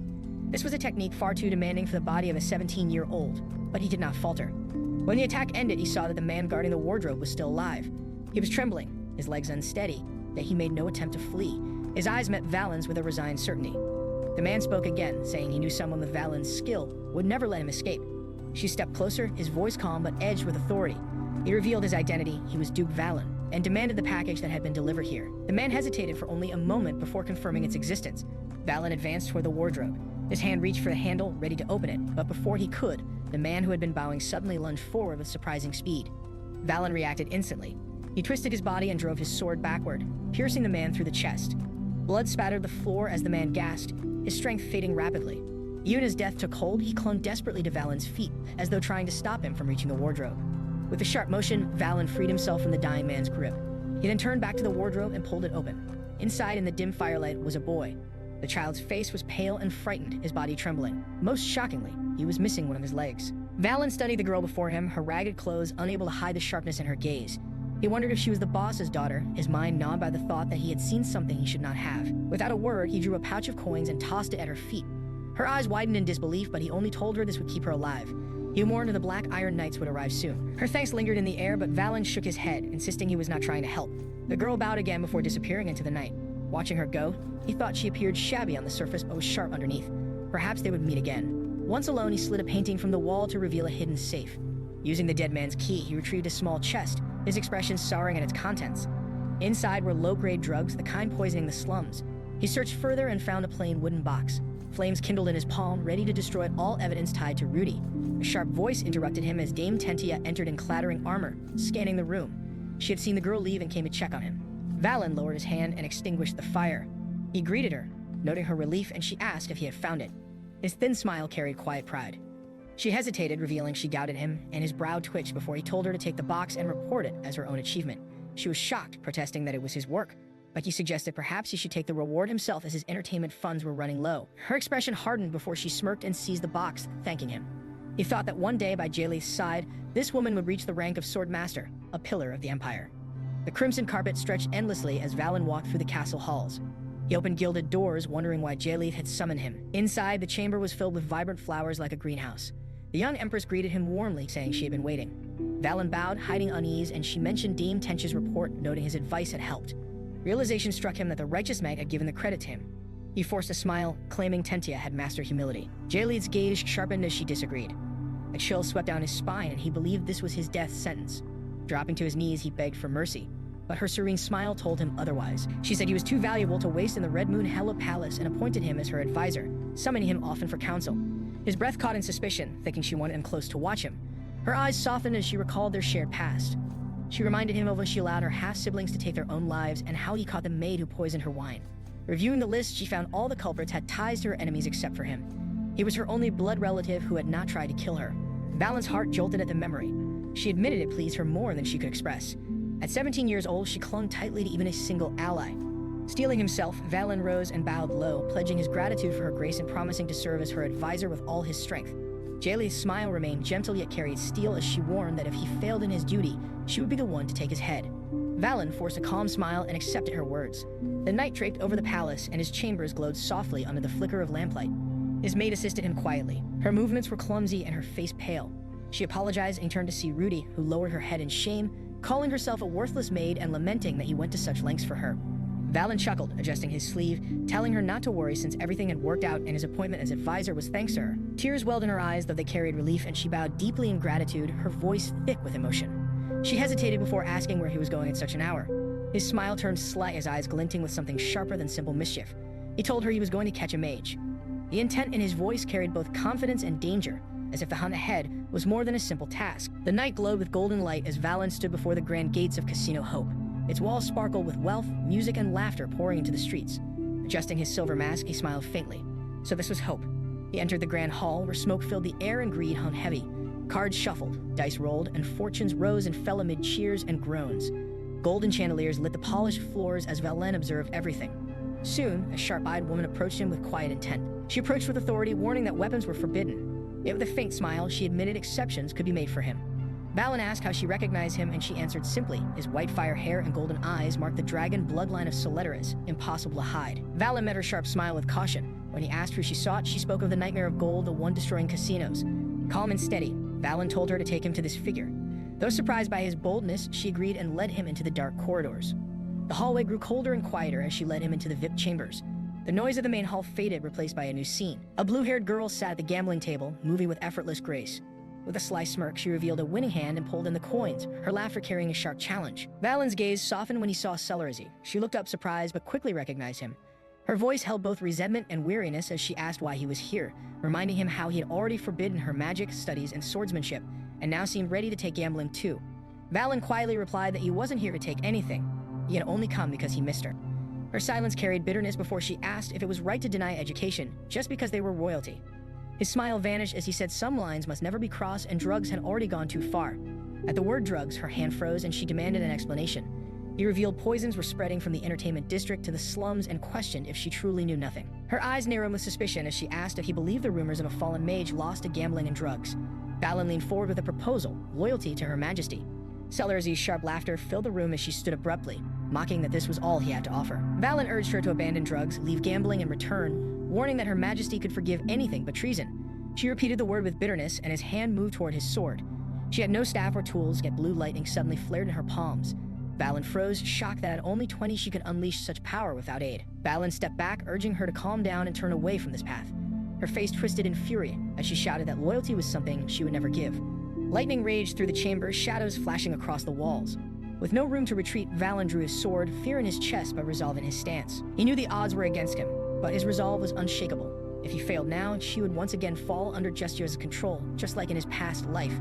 This was a technique far too demanding for the body of a 17-year-old, but he did not falter. When the attack ended, he saw that the man guarding the wardrobe was still alive. He was trembling, his legs unsteady, yet he made no attempt to flee. His eyes met Valin's with a resigned certainty. The man spoke again, saying he knew someone with Valin's skill would never let him escape. She stepped closer, his voice calm but edged with authority. He revealed his identity. He was Duke Valin, and demanded the package that had been delivered here. The man hesitated for only a moment before confirming its existence. Valin advanced toward the wardrobe. His hand reached for the handle, ready to open it, but before he could, the man who had been bowing suddenly lunged forward with surprising speed. Valin reacted instantly. He twisted his body and drove his sword backward, piercing the man through the chest. Blood spattered the floor as the man gasped, his strength fading rapidly. Even as death took hold, he clung desperately to Valin's feet, as though trying to stop him from reaching the wardrobe. With a sharp motion, Valin freed himself from the dying man's grip. He then turned back to the wardrobe and pulled it open. Inside, in the dim firelight, was a boy. The child's face was pale and frightened, his body trembling. Most shockingly, he was missing one of his legs. Valin studied the girl before him, her ragged clothes unable to hide the sharpness in her gaze. He wondered if she was the boss's daughter, his mind gnawed by the thought that he had seen something he should not have. Without a word, he drew a pouch of coins and tossed it at her feet. Her eyes widened in disbelief, but he only told her this would keep her alive. He warned her the Black Iron Knights would arrive soon. Her thanks lingered in the air, but Valin shook his head, insisting he was not trying to help. The girl bowed again before disappearing into the night. Watching her go, he thought she appeared shabby on the surface but was sharp underneath. Perhaps they would meet again. Once alone, he slid a painting from the wall to reveal a hidden safe. Using the dead man's key, he retrieved a small chest, his expression souring at its contents. Inside were low-grade drugs, the kind poisoning the slums. He searched further and found a plain wooden box. Flames kindled in his palm, ready to destroy all evidence tied to Rudy. A sharp voice interrupted him as Dame Tentia entered in clattering armor, scanning the room. She had seen the girl leave and came to check on him. Valin lowered his hand and extinguished the fire. He greeted her, noting her relief, and she asked if he had found it. His thin smile carried quiet pride. She hesitated, revealing she doubted him, and his brow twitched before he told her to take the box and report it as her own achievement. She was shocked, protesting that it was his work, but he suggested perhaps he should take the reward himself as his entertainment funds were running low. Her expression hardened before she smirked and seized the box, thanking him. He thought that one day, by Jaylee's side, this woman would reach the rank of Swordmaster, a pillar of the Empire. The crimson carpet stretched endlessly as Valin walked through the castle halls. He opened gilded doors, wondering why Jaylee had summoned him. Inside, the chamber was filled with vibrant flowers like a greenhouse. The young Empress greeted him warmly, saying she had been waiting. Valin bowed, hiding unease, and she mentioned Dame Tenchia's report, noting his advice had helped. Realization struck him that the righteous knight had given the credit to him. He forced a smile, claiming Tentia had mastered humility. Jaylee's gaze sharpened as she disagreed. A chill swept down his spine, and he believed this was his death sentence. Dropping to his knees, he begged for mercy, but her serene smile told him otherwise. She said he was too valuable to waste in the Red Moon Hella Palace and appointed him as her advisor, summoning him often for counsel. His breath caught in suspicion, thinking she wanted him close to watch him. Her eyes softened as she recalled their shared past. She reminded him of when she allowed her half-siblings to take their own lives and how he caught the maid who poisoned her wine. Reviewing the list, she found all the culprits had ties to her enemies except for him. He was her only blood relative who had not tried to kill her. Valin's heart jolted at the memory. She admitted it pleased her more than she could express. At 17 years old, she clung tightly to even a single ally. Steeling himself, Valin rose and bowed low, pledging his gratitude for her grace and promising to serve as her advisor with all his strength. Jaylee's smile remained gentle yet carried steel as she warned that if he failed in his duty, she would be the one to take his head. Valin forced a calm smile and accepted her words. The night draped over the palace, and his chambers glowed softly under the flicker of lamplight. His maid assisted him quietly. Her movements were clumsy and her face pale. She apologized and turned to see Rudy, who lowered her head in shame, calling herself a worthless maid and lamenting that he went to such lengths for her. Valin chuckled, adjusting his sleeve, telling her not to worry since everything had worked out and his appointment as advisor was thanks to her. Tears welled in her eyes, though they carried relief, and she bowed deeply in gratitude, her voice thick with emotion. She hesitated before asking where he was going at such an hour. His smile turned sly, his eyes glinting with something sharper than simple mischief. He told her he was going to catch a mage. The intent in his voice carried both confidence and danger, as if the hunt ahead was more than a simple task. The night glowed with golden light as Valin stood before the grand gates of Casino Hope. Its walls sparkled with wealth, music, and laughter pouring into the streets. Adjusting his silver mask, he smiled faintly. So this was Hope. He entered the grand hall, where smoke filled the air and greed hung heavy. Cards shuffled, dice rolled, and fortunes rose and fell amid cheers and groans. Golden chandeliers lit the polished floors as Valin observed everything. Soon, a sharp-eyed woman approached him with quiet intent. She approached with authority, warning that weapons were forbidden. Yet with a faint smile, she admitted exceptions could be made for him. Valin asked how she recognized him, and she answered simply. His white fire hair and golden eyes marked the dragon bloodline of Soleteris, impossible to hide. Valin met her sharp smile with caution. When he asked who she sought, she spoke of the nightmare of gold, the one destroying casinos. Calm and steady, Valin told her to take him to this figure. Though surprised by his boldness, she agreed and led him into the dark corridors. The hallway grew colder and quieter as she led him into the VIP chambers. The noise of the main hall faded, replaced by a new scene. A blue-haired girl sat at the gambling table, moving with effortless grace. With a sly smirk, she revealed a winning hand and pulled in the coins, her laughter carrying a sharp challenge. Valin's gaze softened when he saw Celerizzi. She looked up surprised, but quickly recognized him. Her voice held both resentment and weariness as she asked why he was here, reminding him how he had already forbidden her magic, studies, and swordsmanship, and now seemed ready to take gambling too. Valin quietly replied that he wasn't here to take anything. He had only come because he missed her. Her silence carried bitterness before she asked if it was right to deny education, just because they were royalty. His smile vanished as he said some lines must never be crossed and drugs had already gone too far. At the word drugs, her hand froze and she demanded an explanation. He revealed poisons were spreading from the entertainment district to the slums and questioned if she truly knew nothing. Her eyes narrowed with suspicion as she asked if he believed the rumors of a fallen mage lost to gambling and drugs. Valin leaned forward with a proposal, loyalty to her majesty. Celerizzi's sharp laughter filled the room as she stood abruptly, mocking that this was all he had to offer. Valin urged her to abandon drugs, leave gambling, and return, warning that her majesty could forgive anything but treason. She repeated the word with bitterness, and his hand moved toward his sword. She had no staff or tools, yet blue lightning suddenly flared in her palms. Valin froze, shocked that at only 20 she could unleash such power without aid. Valin stepped back, urging her to calm down and turn away from this path. Her face twisted in fury as she shouted that loyalty was something she would never give. Lightning raged through the chamber, shadows flashing across the walls. With no room to retreat, Valin drew his sword, fear in his chest but resolve in his stance. He knew the odds were against him, but his resolve was unshakable. If he failed now, she would once again fall under Justier's control, just like in his past life.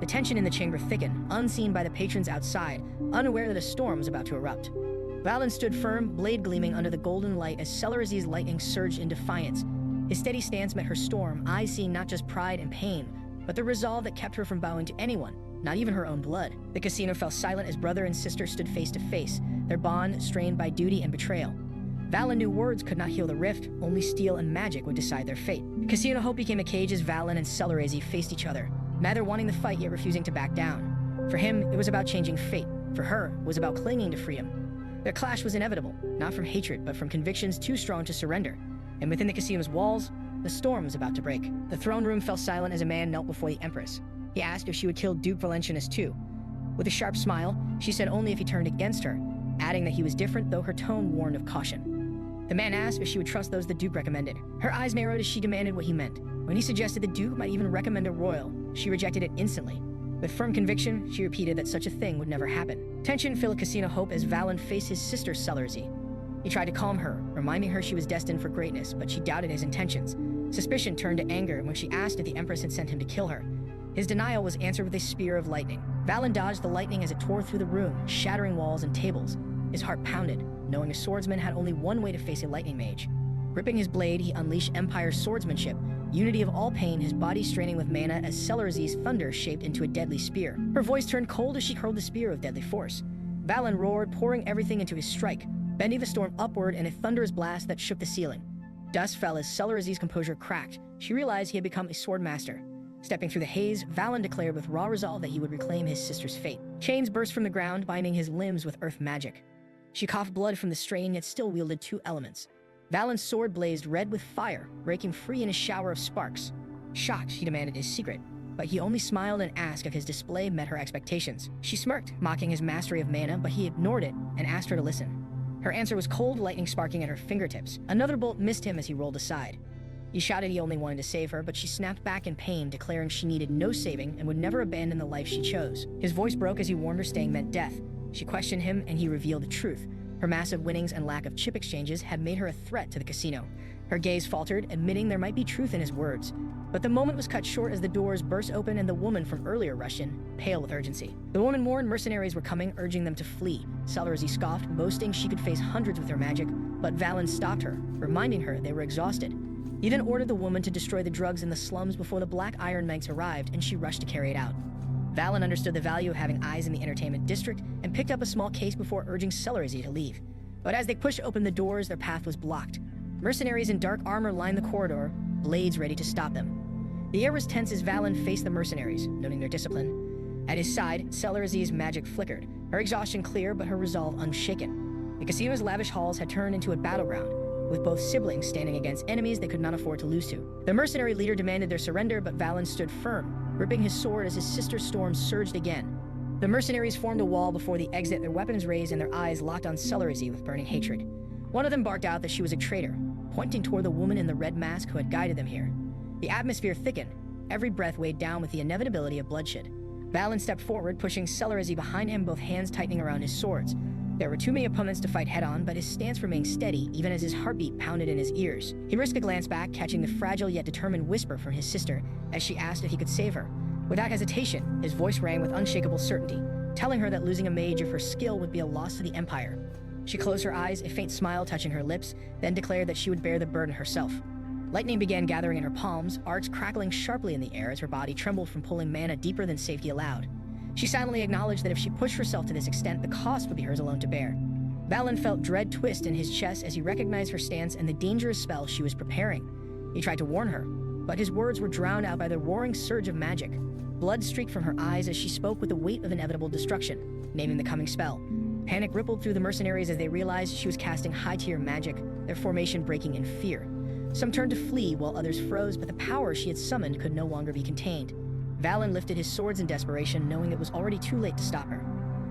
The tension in the chamber thickened, unseen by the patrons outside, unaware that a storm was about to erupt. Valin stood firm, blade gleaming under the golden light as Celerizzi's lightning surged in defiance. His steady stance met her storm, eyes seeing not just pride and pain, but the resolve that kept her from bowing to anyone, not even her own blood. The casino fell silent as brother and sister stood face to face, their bond strained by duty and betrayal. Valin knew words could not heal the rift, only steel and magic would decide their fate. Casino hope became a cage as Valin and Celerizzi faced each other, neither wanting the fight yet refusing to back down. For him, it was about changing fate. For her, it was about clinging to freedom. Their clash was inevitable, not from hatred, but from convictions too strong to surrender. And within the casino's walls, the storm was about to break. The throne room fell silent as a man knelt before the Empress. He asked if she would kill Duke Valentianus too. With a sharp smile, she said only if he turned against her, adding that he was different, though her tone warned of caution. The man asked if she would trust those the Duke recommended. Her eyes narrowed as she demanded what he meant. When he suggested the Duke might even recommend a royal, she rejected it instantly. With firm conviction, she repeated that such a thing would never happen. Tension filled Casino Hope as Valin faced his sister Celerizzi. He tried to calm her, reminding her she was destined for greatness, but she doubted his intentions. Suspicion turned to anger when she asked if the Empress had sent him to kill her. His denial was answered with a spear of lightning. Valin dodged the lightning as it tore through the room, shattering walls and tables. His heart pounded, knowing a swordsman had only one way to face a lightning mage. Gripping his blade, he unleashed Empire swordsmanship, unity of all pain, his body straining with mana as Celerizzi's thunder shaped into a deadly spear. Her voice turned cold as she hurled the spear of deadly force. Valin roared, pouring everything into his strike, bending the storm upward in a thunderous blast that shook the ceiling. Dust fell as Celerizzi's composure cracked. She realized he had become a sword master. Stepping through the haze, Valin declared with raw resolve that he would reclaim his sister's fate. Chains burst from the ground, binding his limbs with earth magic. She coughed blood from the strain, yet still wielded two elements. Valin's sword blazed red with fire, breaking free in a shower of sparks. Shocked, she demanded his secret, but he only smiled and asked if his display met her expectations. She smirked, mocking his mastery of mana, but he ignored it and asked her to listen. Her answer was cold lightning sparking at her fingertips. Another bolt missed him as he rolled aside. He shouted he only wanted to save her, but she snapped back in pain, declaring she needed no saving and would never abandon the life she chose. His voice broke as he warned her staying meant death. She questioned him, and he revealed the truth. Her massive winnings and lack of chip exchanges had made her a threat to the casino. Her gaze faltered, admitting there might be truth in his words. But the moment was cut short as the doors burst open and the woman from earlier rushed in, pale with urgency. The woman warned mercenaries were coming, urging them to flee. Celerizzi scoffed, boasting she could face hundreds with her magic, but Valin stopped her, reminding her they were exhausted. He then ordered the woman to destroy the drugs in the slums before the Black Iron Knights arrived, and she rushed to carry it out. Valin understood the value of having eyes in the entertainment district and picked up a small case before urging Celerizzi to leave. But as they pushed open the doors, their path was blocked. Mercenaries in dark armor lined the corridor, blades ready to stop them. The air was tense as Valin faced the mercenaries, noting their discipline. At his side, Celerizzi's magic flickered, her exhaustion clear but her resolve unshaken. The casino's lavish halls had turned into a battleground, with both siblings standing against enemies they could not afford to lose to. The mercenary leader demanded their surrender, but Valin stood firm, gripping his sword as his sister's storm surged again. The mercenaries formed a wall before the exit, their weapons raised and their eyes locked on Celerizzi with burning hatred. One of them barked out that she was a traitor, pointing toward the woman in the red mask who had guided them here. The atmosphere thickened, every breath weighed down with the inevitability of bloodshed. Valin stepped forward, pushing Celerizzi behind him, both hands tightening around his swords. There were too many opponents to fight head-on, but his stance remained steady, even as his heartbeat pounded in his ears. He risked a glance back, catching the fragile yet determined whisper from his sister as she asked if he could save her. Without hesitation, his voice rang with unshakable certainty, telling her that losing a mage of her skill would be a loss to the Empire. She closed her eyes, a faint smile touching her lips, then declared that she would bear the burden herself. Lightning began gathering in her palms, arcs crackling sharply in the air as her body trembled from pulling mana deeper than safety allowed. She silently acknowledged that if she pushed herself to this extent, the cost would be hers alone to bear. Valin felt dread twist in his chest as he recognized her stance and the dangerous spell she was preparing. He tried to warn her, but his words were drowned out by the roaring surge of magic. Blood streaked from her eyes as she spoke with the weight of inevitable destruction, naming the coming spell. Panic rippled through the mercenaries as they realized she was casting high-tier magic, their formation breaking in fear. Some turned to flee while others froze, but the power she had summoned could no longer be contained. Valin lifted his swords in desperation, knowing it was already too late to stop her.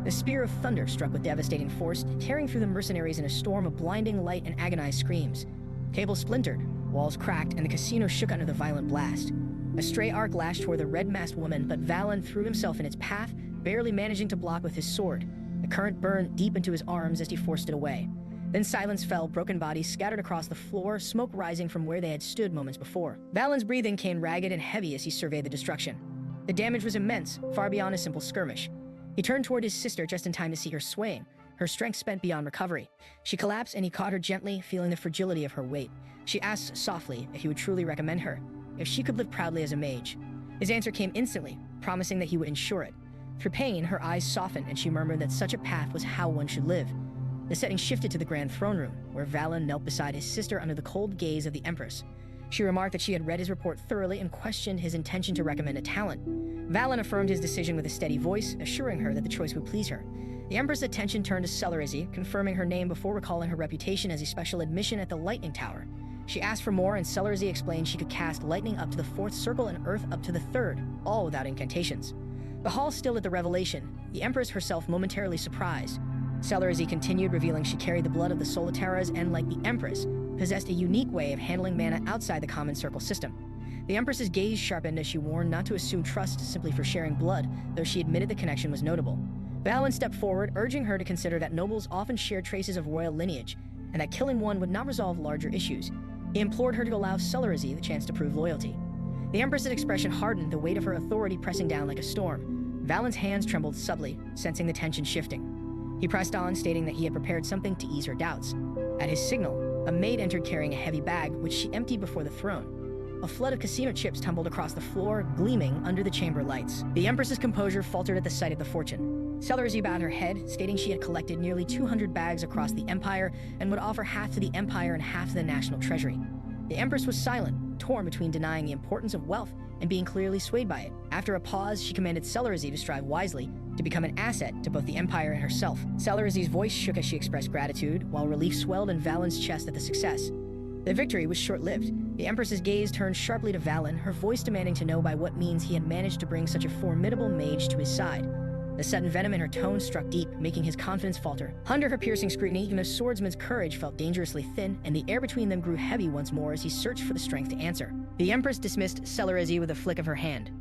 The spear of thunder struck with devastating force, tearing through the mercenaries in a storm of blinding light and agonized screams. Tables splintered, walls cracked, and the casino shook under the violent blast. A stray arc lashed toward the red-masked woman, but Valin threw himself in its path, barely managing to block with his sword. The current burned deep into his arms as he forced it away. Then silence fell, broken bodies scattered across the floor, smoke rising from where they had stood moments before. Valin's breathing came ragged and heavy as he surveyed the destruction. The damage was immense, far beyond a simple skirmish. He turned toward his sister just in time to see her swaying, her strength spent beyond recovery. She collapsed and he caught her gently, feeling the fragility of her weight. She asked softly if he would truly recommend her, if she could live proudly as a mage. His answer came instantly, promising that he would ensure it. Through pain, her eyes softened and she murmured that such a path was how one should live. The setting shifted to the grand throne room, where Valin knelt beside his sister under the cold gaze of the Empress. She remarked that she had read his report thoroughly and questioned his intention to recommend a talent. Valin affirmed his decision with a steady voice, assuring her that the choice would please her. The Empress' attention turned to Celerizzi, confirming her name before recalling her reputation as a special admission at the Lightning Tower. She asked for more, and Celerizzi explained she could cast lightning up to the 4th circle and earth up to the 3rd, all without incantations. The hall stilled at the revelation, the Empress herself momentarily surprised. Celerizzi continued, revealing she carried the blood of the Solitaras and, like the Empress, possessed a unique way of handling mana outside the common circle system. The Empress's gaze sharpened as she warned not to assume trust simply for sharing blood, though she admitted the connection was notable. Valin stepped forward, urging her to consider that nobles often share traces of royal lineage, and that killing one would not resolve larger issues. He implored her to allow Celerizzi the chance to prove loyalty. The Empress's expression hardened, the weight of her authority pressing down like a storm. Valin's hands trembled subtly, sensing the tension shifting. He pressed on, stating that he had prepared something to ease her doubts. At his signal, a maid entered carrying a heavy bag, which she emptied before the throne. A flood of casino chips tumbled across the floor, gleaming under the chamber lights. The Empress's composure faltered at the sight of the fortune. Celerizzi bowed her head, stating she had collected nearly 200 bags across the Empire and would offer half to the Empire and half to the national treasury. The Empress was silent, torn between denying the importance of wealth and being clearly swayed by it. After a pause, she commanded Celerizzi to strive wisely, to become an asset to both the Empire and herself. Celerizzi's voice shook as she expressed gratitude, while relief swelled in Valin's chest at the success. The victory was short-lived. The Empress's gaze turned sharply to Valin, her voice demanding to know by what means he had managed to bring such a formidable mage to his side. The sudden venom in her tone struck deep, making his confidence falter. Under her piercing scrutiny, even a swordsman's courage felt dangerously thin, and the air between them grew heavy once more as he searched for the strength to answer. The Empress dismissed Celerizzi with a flick of her hand.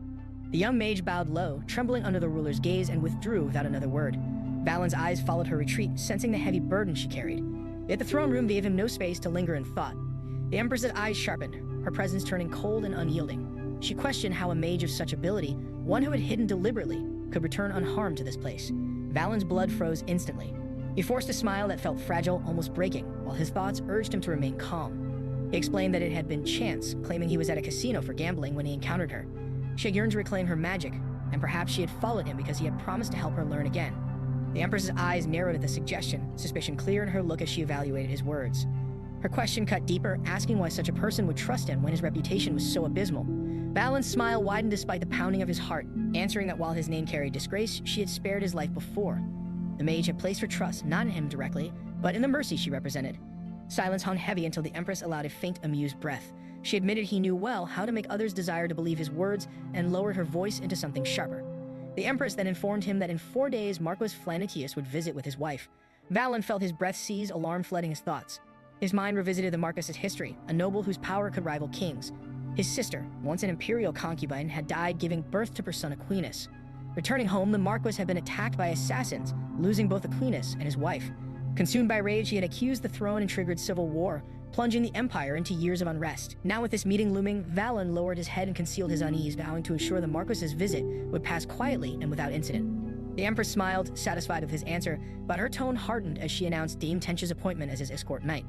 The young mage bowed low, trembling under the ruler's gaze, and withdrew without another word. Valin's eyes followed her retreat, sensing the heavy burden she carried. Yet the throne room gave him no space to linger in thought. The Empress's eyes sharpened, her presence turning cold and unyielding. She questioned how a mage of such ability, one who had hidden deliberately, could return unharmed to this place. Valin's blood froze instantly. He forced a smile that felt fragile, almost breaking, while his thoughts urged him to remain calm. He explained that it had been chance, claiming he was at a casino for gambling when he encountered her. She had yearned to reclaim her magic, and perhaps she had followed him because he had promised to help her learn again. The Empress's eyes narrowed at the suggestion, suspicion clear in her look as she evaluated his words. Her question cut deeper, asking why such a person would trust him when his reputation was so abysmal. Valin's smile widened despite the pounding of his heart, answering that while his name carried disgrace, she had spared his life before. The mage had placed her trust not in him directly, but in the mercy she represented. Silence hung heavy until the Empress allowed a faint, amused breath. She admitted he knew well how to make others desire to believe his words and lowered her voice into something sharper. The Empress then informed him that in 4 days Marquis Flanitius would visit with his wife. Valin felt his breath seize, alarm flooding his thoughts. His mind revisited the Marquis's history, a noble whose power could rival kings. His sister, once an imperial concubine, had died giving birth to her son Aquinas. Returning home, the Marquis had been attacked by assassins, losing both Aquinas and his wife. Consumed by rage, he had accused the throne and triggered civil war, plunging the empire into years of unrest. Now with this meeting looming, Valin lowered his head and concealed his unease, vowing to ensure the Marquis's visit would pass quietly and without incident. The Empress smiled, satisfied with his answer, but her tone hardened as she announced Dame Tenchia's appointment as his escort knight.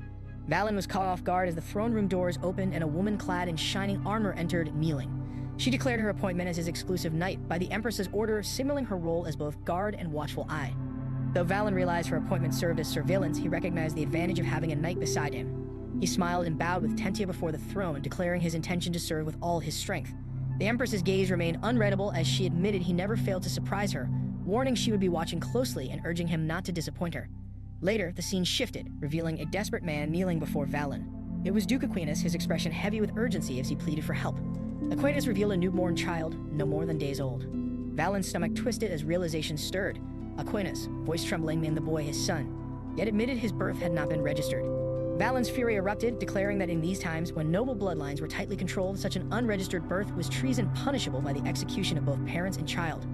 Valin was caught off guard as the throne room doors opened and a woman clad in shining armor entered, kneeling. She declared her appointment as his exclusive knight by the Empress's order, signaling her role as both guard and watchful eye. Though Valin realized her appointment served as surveillance, he recognized the advantage of having a knight beside him. He smiled and bowed with Tentia before the throne, declaring his intention to serve with all his strength. The Empress's gaze remained unreadable as she admitted he never failed to surprise her, warning she would be watching closely and urging him not to disappoint her. Later, the scene shifted, revealing a desperate man kneeling before Valin. It was Duke Aquinas, his expression heavy with urgency as he pleaded for help. Aquinas revealed a newborn child, no more than days old. Valin's stomach twisted as realization stirred. Aquinas, voice trembling, named the boy his son, yet admitted his birth had not been registered. Valin's fury erupted, declaring that in these times, when noble bloodlines were tightly controlled, such an unregistered birth was treason punishable by the execution of both parents and child.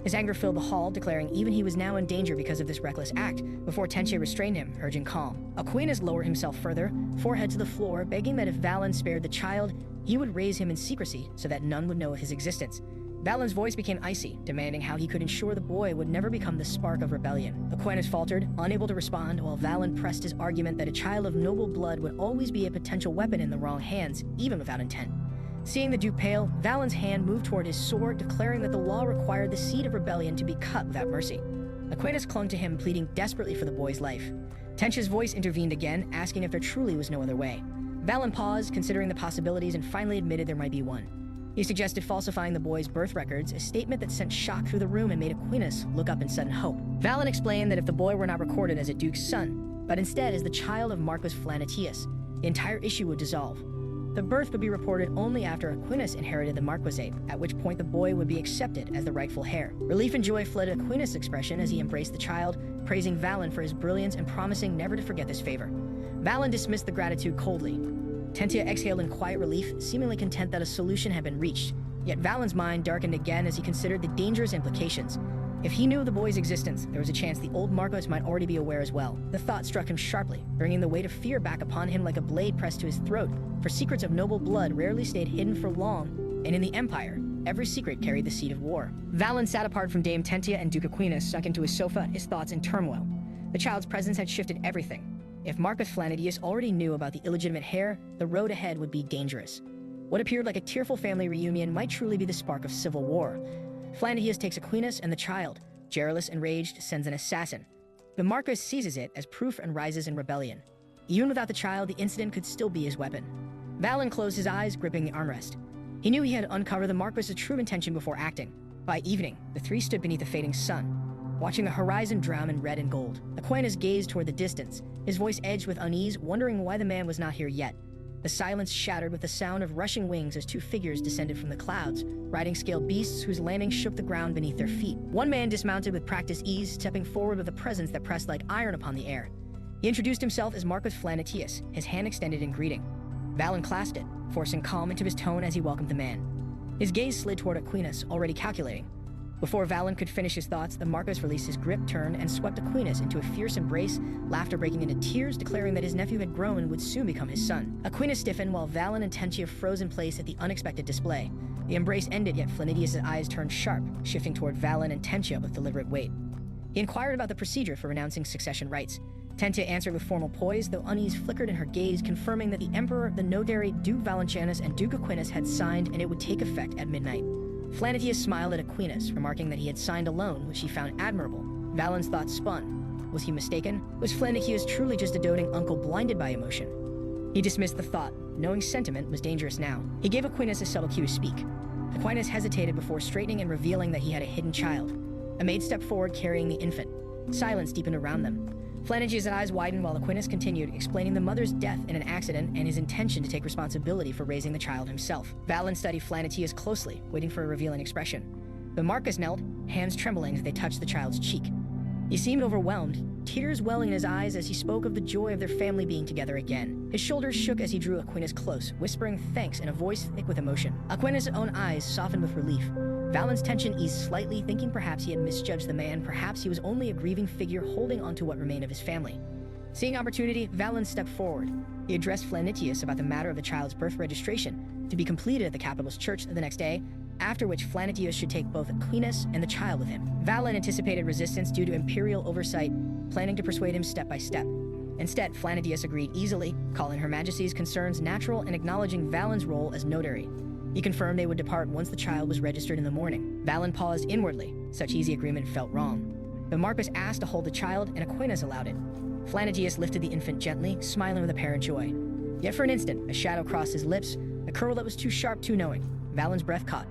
His anger filled the hall, declaring even he was now in danger because of this reckless act, before Tentia restrained him, urging calm. Aquinas lowered himself further, forehead to the floor, begging that if Valin spared the child, he would raise him in secrecy so that none would know of his existence. Valin's voice became icy, demanding how he could ensure the boy would never become the spark of rebellion. Aquinas faltered, unable to respond, while Valin pressed his argument that a child of noble blood would always be a potential weapon in the wrong hands, even without intent. Seeing the Duke pale, Valin's hand moved toward his sword, declaring that the law required the seed of rebellion to be cut without mercy. Aquinas clung to him, pleading desperately for the boy's life. Tenchia's voice intervened again, asking if there truly was no other way. Valin paused, considering the possibilities, and finally admitted there might be one. He suggested falsifying the boy's birth records, a statement that sent shock through the room and made Aquinas look up in sudden hope. Valin explained that if the boy were not recorded as a duke's son, but instead as the child of Marquis Flanitius, the entire issue would dissolve. The birth would be reported only after Aquinas inherited the marquisate, at which point the boy would be accepted as the rightful heir. Relief and joy flooded Aquinas' expression as he embraced the child, praising Valin for his brilliance and promising never to forget this favor. Valin dismissed the gratitude coldly. Tentia exhaled in quiet relief, seemingly content that a solution had been reached. Yet Valin's mind darkened again as he considered the dangerous implications. If he knew of the boy's existence, there was a chance the old Marquis might already be aware as well. The thought struck him sharply, bringing the weight of fear back upon him like a blade pressed to his throat, for secrets of noble blood rarely stayed hidden for long, and in the Empire, every secret carried the seed of war. Valin sat apart from Dame Tentia and Duke Aquinas, sunk into his sofa, his thoughts in turmoil. The child's presence had shifted everything. If Marquis Flanitius already knew about the illegitimate heir, the road ahead would be dangerous. What appeared like a tearful family reunion might truly be the spark of civil war. Flanitius takes Aquinas and the child. Garrulous, enraged, sends an assassin. The Marquis seizes it as proof and rises in rebellion. Even without the child, the incident could still be his weapon. Valin closed his eyes, gripping the armrest. He knew he had to uncover the Marquis' true intention before acting. By evening, the three stood beneath the fading sun, watching the horizon drown in red and gold. Aquinas gazed toward the distance, his voice edged with unease, wondering why the man was not here yet. The silence shattered with the sound of rushing wings as two figures descended from the clouds, riding scaled beasts whose landing shook the ground beneath their feet. One man dismounted with practiced ease, stepping forward with a presence that pressed like iron upon the air. He introduced himself as Marquis Flanitius, his hand extended in greeting. Valin clasped it, forcing calm into his tone as he welcomed the man. His gaze slid toward Aquinas, already calculating. Before Valin could finish his thoughts, the Marquis released his grip, turned, and swept Aquinas into a fierce embrace, laughter breaking into tears, declaring that his nephew had grown and would soon become his son. Aquinas stiffened while Valin and Tentia froze in place at the unexpected display. The embrace ended, yet Flanitius' eyes turned sharp, shifting toward Valin and Tentia with deliberate weight. He inquired about the procedure for renouncing succession rights. Tentia answered with formal poise, though unease flickered in her gaze, confirming that the Emperor, the notary, Duke Valentinus, and Duke Aquinas had signed and it would take effect at midnight. Flanitius smiled at Aquinas, remarking that he had signed a loan, which he found admirable. Valin's thoughts spun. Was he mistaken? Was Flanitius truly just a doting uncle blinded by emotion? He dismissed the thought, knowing sentiment was dangerous now. He gave Aquinas a subtle cue to speak. Aquinas hesitated before straightening and revealing that he had a hidden child. A maid stepped forward carrying the infant. Silence deepened around them. Flanitius' eyes widened while Aquinas continued, explaining the mother's death in an accident and his intention to take responsibility for raising the child himself. Valin studied Flanitius closely, waiting for a revealing expression. But Marcus knelt, hands trembling as they touched the child's cheek. He seemed overwhelmed, tears welling in his eyes as he spoke of the joy of their family being together again. His shoulders shook as he drew Aquinas close, whispering thanks in a voice thick with emotion. Aquinas' own eyes softened with relief. Valin's tension eased slightly, thinking perhaps he had misjudged the man, perhaps he was only a grieving figure holding onto what remained of his family. Seeing opportunity, Valin stepped forward. He addressed Flanitius about the matter of the child's birth registration, to be completed at the capital's church the next day, after which Flanitius should take both Aquinas and the child with him. Valin anticipated resistance due to imperial oversight, planning to persuade him step by step. Instead, Flanitius agreed easily, calling Her Majesty's concerns natural and acknowledging Valin's role as notary. He confirmed they would depart once the child was registered in the morning. Valin paused inwardly. Such easy agreement felt wrong. But Marcus asked to hold the child, and Aquinas allowed it. Flanitius lifted the infant gently, smiling with apparent joy. Yet for an instant, a shadow crossed his lips, a curl that was too sharp, too knowing. Valin's breath caught.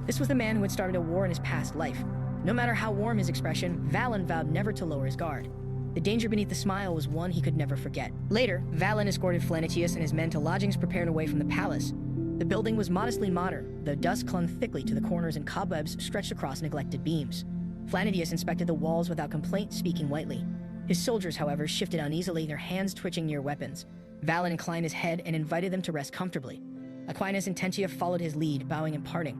This was the man who had started a war in his past life. No matter how warm his expression, Valin vowed never to lower his guard. The danger beneath the smile was one he could never forget. Later, Valin escorted Flanitius and his men to lodgings prepared away from the palace. The building was modestly modern, though dust clung thickly to the corners and cobwebs stretched across neglected beams. Flanitius inspected the walls without complaint, speaking lightly. His soldiers, however, shifted uneasily, their hands twitching near weapons. Valin inclined his head and invited them to rest comfortably. Aquinas and Tentia followed his lead, bowing and parting.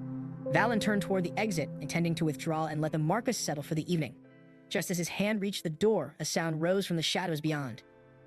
Valin turned toward the exit, intending to withdraw and let the Marcus settle for the evening. Just as his hand reached the door, a sound rose from the shadows beyond.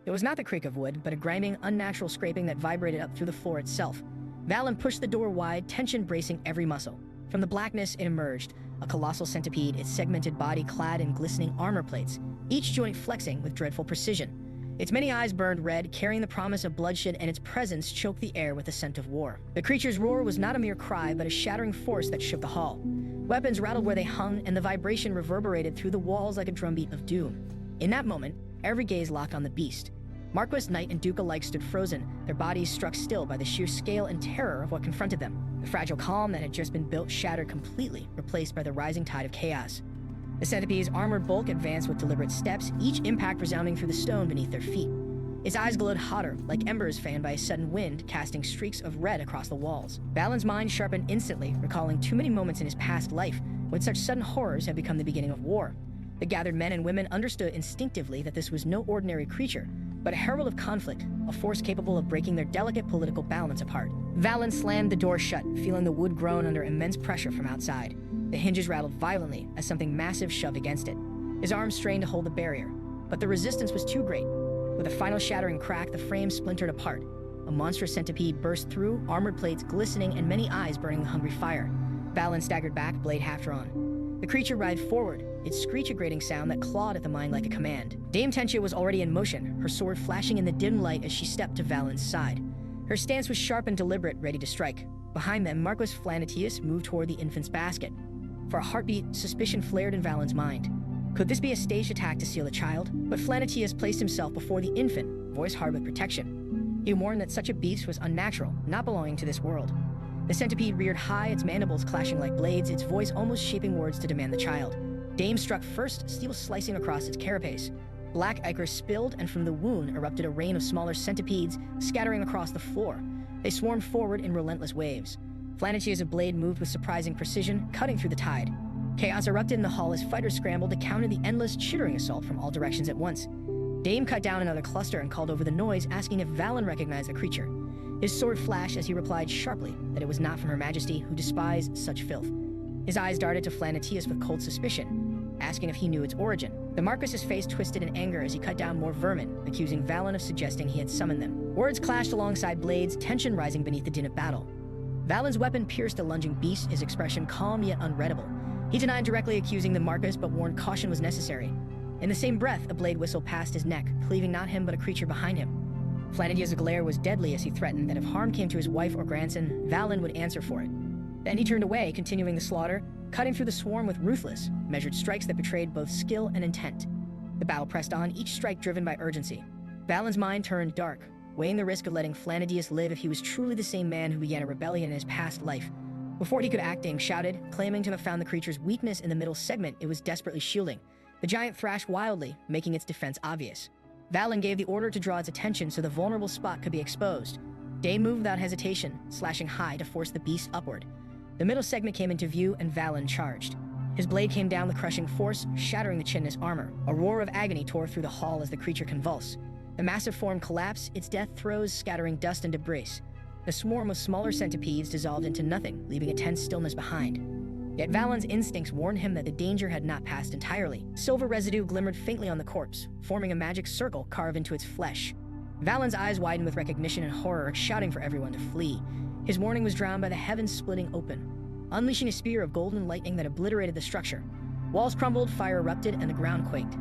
It was not the creak of wood, but a grinding, unnatural scraping that vibrated up through the floor itself. Valin pushed the door wide, tension bracing every muscle. From the blackness, it emerged, a colossal centipede, its segmented body clad in glistening armor plates, each joint flexing with dreadful precision. Its many eyes burned red, carrying the promise of bloodshed, and its presence choked the air with the scent of war. The creature's roar was not a mere cry, but a shattering force that shook the hall. Weapons rattled where they hung, and the vibration reverberated through the walls like a drumbeat of doom. In that moment, every gaze locked on the beast. Marquis, knight, and duke alike stood frozen, their bodies struck still by the sheer scale and terror of what confronted them. The fragile calm that had just been built shattered completely, replaced by the rising tide of chaos. The centipede's armored bulk advanced with deliberate steps, each impact resounding through the stone beneath their feet. Its eyes glowed hotter, like embers fanned by a sudden wind, casting streaks of red across the walls. Valin's mind sharpened instantly, recalling too many moments in his past life when such sudden horrors had become the beginning of war. The gathered men and women understood instinctively that this was no ordinary creature, but a herald of conflict, a force capable of breaking their delicate political balance apart. Valin slammed the door shut, feeling the wood groan under immense pressure from outside. The hinges rattled violently as something massive shoved against it. His arms strained to hold the barrier, but the resistance was too great. With a final shattering crack, the frame splintered apart. A monstrous centipede burst through, armored plates glistening and many eyes burning with hungry fire. Valin staggered back, blade half drawn. The creature writhed forward, its screech a grating sound that clawed at the mind like a command. Dame Tentia was already in motion, her sword flashing in the dim light as she stepped to Valin's side. Her stance was sharp and deliberate, ready to strike. Behind them, Marquis Flanitius moved toward the infant's basket. For a heartbeat, suspicion flared in Valin's mind. Could this be a staged attack to steal the child? But Flanitius placed himself before the infant, voice hard with protection. He warned that such a beast was unnatural, not belonging to this world. The centipede reared high, its mandibles clashing like blades, its voice almost shaping words to demand the child. Dame struck first, steel slicing across its carapace. Black ichor spilled, and from the wound erupted a rain of smaller centipedes, scattering across the floor. They swarmed forward in relentless waves. Flanitius' blade moved with surprising precision, cutting through the tide. Chaos erupted in the hall as fighters scrambled to counter the endless, chittering assault from all directions at once. Dame cut down another cluster and called over the noise, asking if Valin recognized the creature. His sword flashed as he replied sharply that it was not from Her Majesty, who despised such filth. His eyes darted to Flanitius with cold suspicion, asking if he knew its origin. The Marquis's face twisted in anger as he cut down more vermin, accusing Valin of suggesting he had summoned them. Words clashed alongside blades, tension rising beneath the din of battle. Valin's weapon pierced the lunging beast, his expression calm yet unreadable. He denied directly accusing the Marquis, but warned caution was necessary. In the same breath, a blade whistled past his neck, cleaving not him but a creature behind him. Flanitius' glare was deadly as he threatened that if harm came to his wife or grandson, Valin would answer for it. Then he turned away, continuing the slaughter, cutting through the swarm with ruthless, measured strikes that betrayed both skill and intent. The battle pressed on, each strike driven by urgency. Valin's mind turned dark, weighing the risk of letting Flanidius live if he was truly the same man who began a rebellion in his past life. Before he could act, Dame shouted, claiming to have found the creature's weakness in the middle segment it was desperately shielding. The giant thrashed wildly, making its defense obvious. Valin gave the order to draw its attention so the vulnerable spot could be exposed. Dame moved without hesitation, slashing high to force the beast upward. The middle segment came into view and Valin charged. His blade came down with crushing force, shattering the chitinous armor. A roar of agony tore through the hall as the creature convulsed. The massive form collapsed, its death throes scattering dust and debris. The swarm of smaller centipedes dissolved into nothing, leaving a tense stillness behind. Yet Valin's instincts warned him that the danger had not passed entirely. Silver residue glimmered faintly on the corpse, forming a magic circle carved into its flesh. Valin's eyes widened with recognition and horror, shouting for everyone to flee. His warning was drowned by the heavens splitting open, unleashing a spear of golden lightning that obliterated the structure. Walls crumbled, fire erupted, and the ground quaked.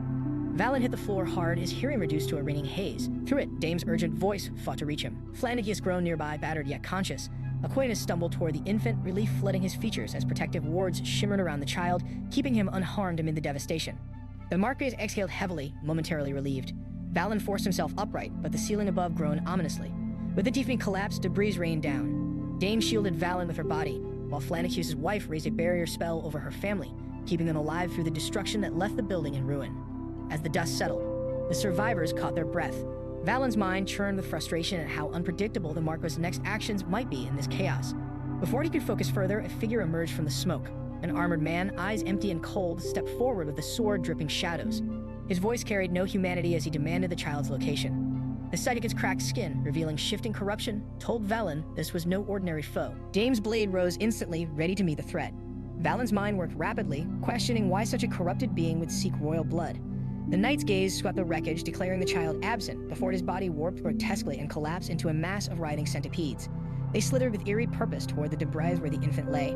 Valin hit the floor hard, his hearing reduced to a ringing haze. Through it, Dame's urgent voice fought to reach him. Flanidius groaned nearby, battered yet conscious. Aquinas stumbled toward the infant, relief flooding his features as protective wards shimmered around the child, keeping him unharmed amid the devastation. The Marquis exhaled heavily, momentarily relieved. Valin forced himself upright, but the ceiling above groaned ominously. With the deafening collapse, debris rained down. Dame shielded Valin with her body, while Flanicus's wife raised a barrier spell over her family, keeping them alive through the destruction that left the building in ruin. As the dust settled, the survivors caught their breath. Valin's mind churned with frustration at how unpredictable the Marquis' next actions might be in this chaos. Before he could focus further, a figure emerged from the smoke. An armored man, eyes empty and cold, stepped forward with a sword dripping shadows. His voice carried no humanity as he demanded the child's location. The sight of his cracked skin, revealing shifting corruption, told Valin this was no ordinary foe. Dame's blade rose instantly, ready to meet the threat. Valin's mind worked rapidly, questioning why such a corrupted being would seek royal blood. The knight's gaze swept the wreckage, declaring the child absent, before his body warped grotesquely and collapsed into a mass of writhing centipedes. They slithered with eerie purpose toward the debris where the infant lay.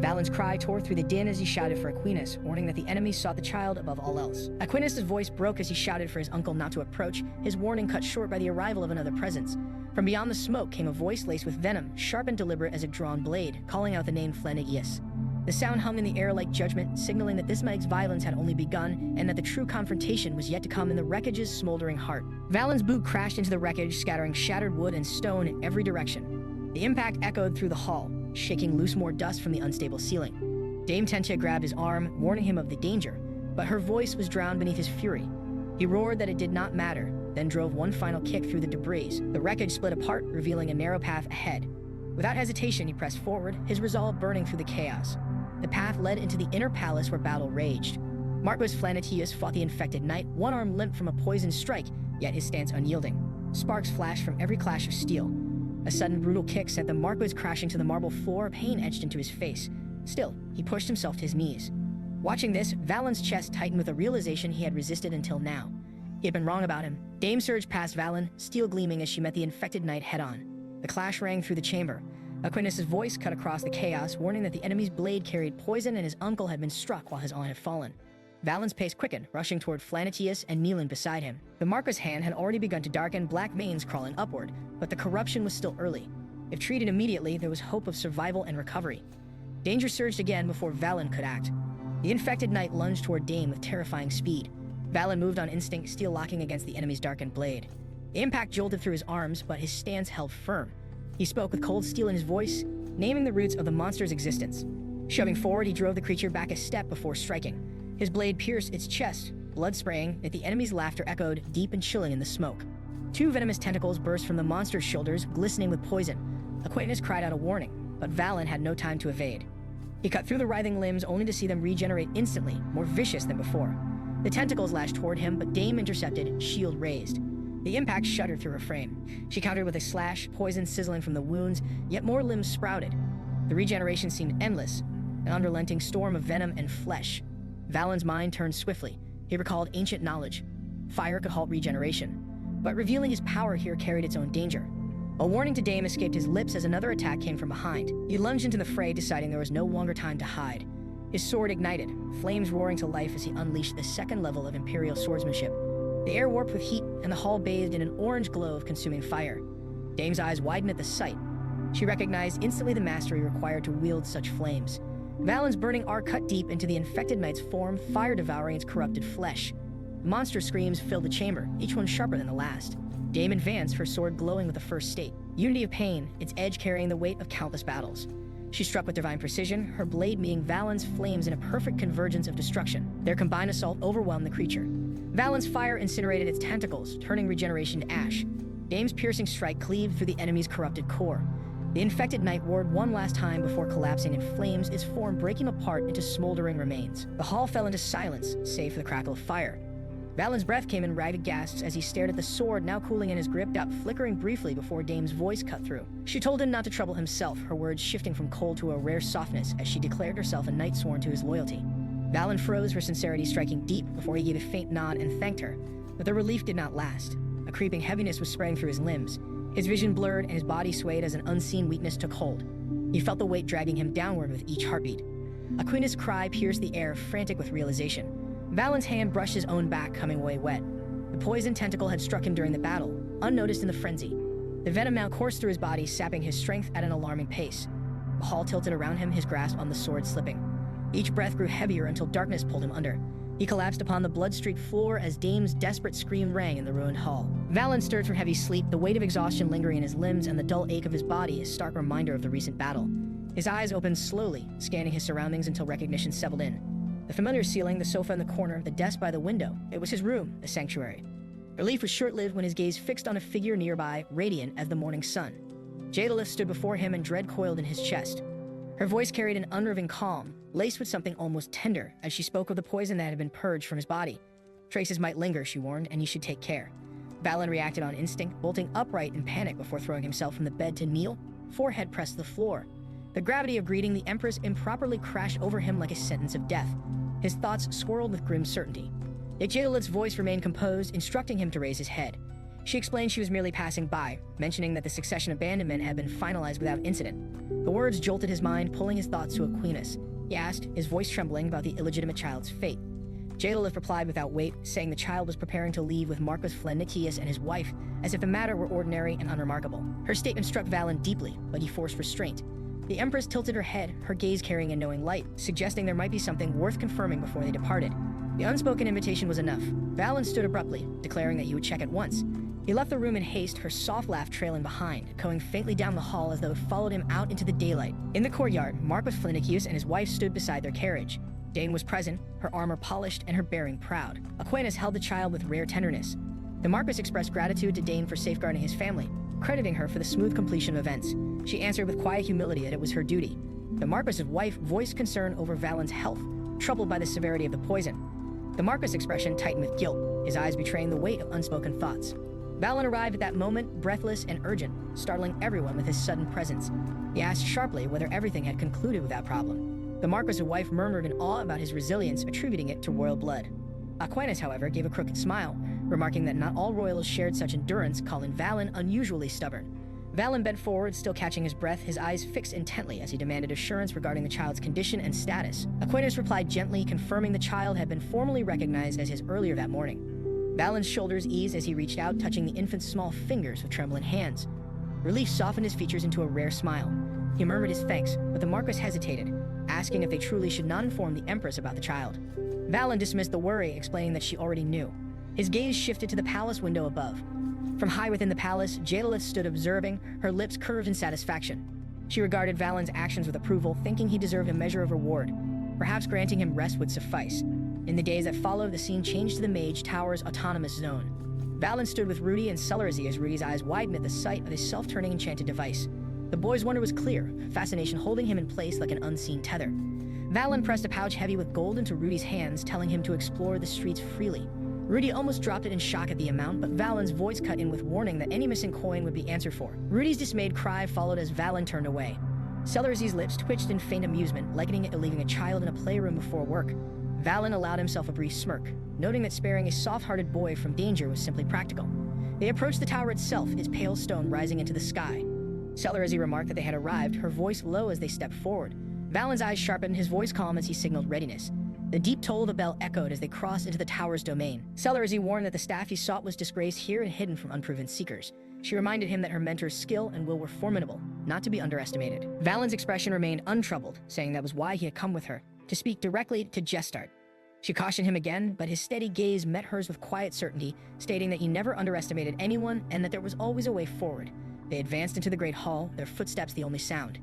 Valin's cry tore through the din as he shouted for Aquinas, warning that the enemy sought the child above all else. Aquinas' voice broke as he shouted for his uncle not to approach, his warning cut short by the arrival of another presence. From beyond the smoke came a voice laced with venom, sharp and deliberate as a drawn blade, calling out the name Flanidius. The sound hung in the air like judgment, signaling that this night's violence had only begun and that the true confrontation was yet to come in the wreckage's smoldering heart. Valin's boot crashed into the wreckage, scattering shattered wood and stone in every direction. The impact echoed through the hall, shaking loose more dust from the unstable ceiling. Dame Tentia grabbed his arm, warning him of the danger, but her voice was drowned beneath his fury. He roared that it did not matter, then drove one final kick through the debris. The wreckage split apart, revealing a narrow path ahead. Without hesitation, he pressed forward, his resolve burning through the chaos. The path led into the inner palace where battle raged. Marquis Flanidius fought the infected knight, one arm limp from a poisoned strike, yet his stance unyielding. Sparks flashed from every clash of steel. A sudden brutal kick sent the Marquis crashing to the marble floor, pain etched into his face. Still, he pushed himself to his knees. Watching this, Valin's chest tightened with a realization he had resisted until now. He had been wrong about him. Dame surged past Valin, steel gleaming as she met the infected knight head-on. The clash rang through the chamber. Aquinas' voice cut across the chaos, warning that the enemy's blade carried poison and his uncle had been struck while his aunt had fallen. Valin's pace quickened, rushing toward Flanidius and kneeling beside him. The Marquis' hand had already begun to darken, black veins crawling upward, but the corruption was still early. If treated immediately, there was hope of survival and recovery. Danger surged again before Valin could act. The infected knight lunged toward Dame with terrifying speed. Valin moved on instinct, steel locking against the enemy's darkened blade. The impact jolted through his arms, but his stance held firm. He spoke with cold steel in his voice, naming the roots of the monster's existence. Shoving forward, he drove the creature back a step before striking. His blade pierced its chest, blood spraying, yet the enemy's laughter echoed, deep and chilling in the smoke. Two venomous tentacles burst from the monster's shoulders, glistening with poison. Aquinas cried out a warning, but Valin had no time to evade. He cut through the writhing limbs only to see them regenerate instantly, more vicious than before. The tentacles lashed toward him, but Dame intercepted, shield raised. The impact shuddered through her frame. She countered with a slash, poison sizzling from the wounds, yet more limbs sprouted. The regeneration seemed endless, an unrelenting storm of venom and flesh. Valin's mind turned swiftly. He recalled ancient knowledge. Fire could halt regeneration, but revealing his power here carried its own danger. A warning to Dame escaped his lips as another attack came from behind. He lunged into the fray, deciding there was no longer time to hide. His sword ignited, flames roaring to life as he unleashed the second level of imperial swordsmanship. The air warped with heat, and the hall bathed in an orange glow of consuming fire. Dame's eyes widened at the sight. She recognized instantly the mastery required to wield such flames. Valin's burning arc cut deep into the infected knight's form, fire devouring its corrupted flesh. The monster screams filled the chamber, each one sharper than the last. Dame advanced, her sword glowing with the first state. Unity of pain, its edge carrying the weight of countless battles. She struck with divine precision, her blade meeting Valin's flames in a perfect convergence of destruction. Their combined assault overwhelmed the creature. Valin's fire incinerated its tentacles, turning regeneration to ash. Dame's piercing strike cleaved through the enemy's corrupted core. The infected knight roared one last time before collapsing in flames, its form breaking apart into smoldering remains. The hall fell into silence, save for the crackle of fire. Valin's breath came in ragged gasps as he stared at the sword now cooling in his grip, out flickering briefly before Dame's voice cut through. She told him not to trouble himself, her words shifting from cold to a rare softness as she declared herself a knight sworn to his loyalty. Valin froze, her sincerity striking deep before he gave a faint nod and thanked her, but the relief did not last. A creeping heaviness was spreading through his limbs. His vision blurred and his body swayed as an unseen weakness took hold. He felt the weight dragging him downward with each heartbeat. Aquina's cry pierced the air, frantic with realization. Valin's hand brushed his own back, coming away wet. The poison tentacle had struck him during the battle, unnoticed in the frenzy. The venom now coursed through his body, sapping his strength at an alarming pace. The hall tilted around him, his grasp on the sword slipping. Each breath grew heavier until darkness pulled him under. He collapsed upon the blood-streaked floor as Dame's desperate scream rang in the ruined hall. Valin stirred from heavy sleep, the weight of exhaustion lingering in his limbs and the dull ache of his body a stark reminder of the recent battle. His eyes opened slowly, scanning his surroundings until recognition settled in. The familiar ceiling, the sofa in the corner, the desk by the window. It was his room, the sanctuary. Relief was short-lived when his gaze fixed on a figure nearby, radiant as the morning sun. Jadalith stood before him and dread coiled in his chest. Her voice carried an unnerving calm, laced with something almost tender, as she spoke of the poison that had been purged from his body. Traces might linger, she warned, and you should take care. Valin reacted on instinct, bolting upright in panic before throwing himself from the bed to kneel, forehead pressed to the floor. The gravity of greeting the Empress improperly crashed over him like a sentence of death. His thoughts swirled with grim certainty. Yet Jadalith's voice remained composed, instructing him to raise his head. She explained she was merely passing by, mentioning that the succession abandonment had been finalized without incident. The words jolted his mind, pulling his thoughts to Aquinas. He asked, his voice trembling, about the illegitimate child's fate. Jadalith replied without weight, saying the child was preparing to leave with Marcus Flenicius and his wife, as if the matter were ordinary and unremarkable. Her statement struck Valin deeply, but he forced restraint. The Empress tilted her head, her gaze carrying a knowing light, suggesting there might be something worth confirming before they departed. The unspoken invitation was enough. Valin stood abruptly, declaring that he would check at once. He left the room in haste, her soft laugh trailing behind, echoing faintly down the hall as though it followed him out into the daylight. In the courtyard, Marcus Flenicius and his wife stood beside their carriage. Dane was present, her armor polished and her bearing proud. Aquinas held the child with rare tenderness. The Marquis expressed gratitude to Dane for safeguarding his family, crediting her for the smooth completion of events. She answered with quiet humility that it was her duty. The Marquis's wife voiced concern over Valin's health, troubled by the severity of the poison. The Marquis' expression tightened with guilt, his eyes betraying the weight of unspoken thoughts. Valin arrived at that moment, breathless and urgent, startling everyone with his sudden presence. He asked sharply whether everything had concluded without problem. The Marquis' wife murmured in awe about his resilience, attributing it to royal blood. Aquinas, however, gave a crooked smile, remarking that not all royals shared such endurance, calling Valin unusually stubborn. Valin bent forward, still catching his breath, his eyes fixed intently as he demanded assurance regarding the child's condition and status. Aquinas replied gently, confirming the child had been formally recognized as his earlier that morning. Valin's shoulders eased as he reached out, touching the infant's small fingers with trembling hands. Relief softened his features into a rare smile. He murmured his thanks, but the Marquis hesitated, asking if they truly should not inform the Empress about the child. Valin dismissed the worry, explaining that she already knew. His gaze shifted to the palace window above. From high within the palace, Jadalith stood observing, her lips curved in satisfaction. She regarded Valin's actions with approval, thinking he deserved a measure of reward. Perhaps granting him rest would suffice. In the days that followed, the scene changed to the Mage Tower's autonomous zone. Valin stood with Rudy and Celerzy as Rudy's eyes widened at the sight of his self-turning enchanted device. The boy's wonder was clear, fascination holding him in place like an unseen tether. Valin pressed a pouch heavy with gold into Rudy's hands, telling him to explore the streets freely. Rudy almost dropped it in shock at the amount, but Valin's voice cut in with warning that any missing coin would be answered for. Rudy's dismayed cry followed as Valin turned away. Celerzy's lips twitched in faint amusement, likening it to leaving a child in a playroom before work. Valin allowed himself a brief smirk, noting that sparing a soft-hearted boy from danger was simply practical. They approached the tower itself, its pale stone rising into the sky. Celerzy remarked that they had arrived, her voice low as they stepped forward. Valin's eyes sharpened, his voice calm as he signaled readiness. The deep toll of a bell echoed as they crossed into the tower's domain. Celerzy warned that the staff he sought was disgraced here and hidden from unproven seekers. She reminded him that her mentor's skill and will were formidable, not to be underestimated. Valin's expression remained untroubled, saying that was why he had come with her, to speak directly to Jestart. She cautioned him again, but his steady gaze met hers with quiet certainty, stating that he never underestimated anyone and that there was always a way forward. They advanced into the great hall, their footsteps the only sound.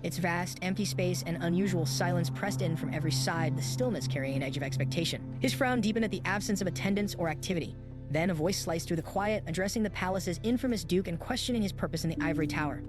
Its vast, empty space and unusual silence pressed in from every side, the stillness carrying an edge of expectation. His frown deepened at the absence of attendance or activity. Then a voice sliced through the quiet, addressing the palace's infamous duke and questioning his purpose in the Ivory Tower.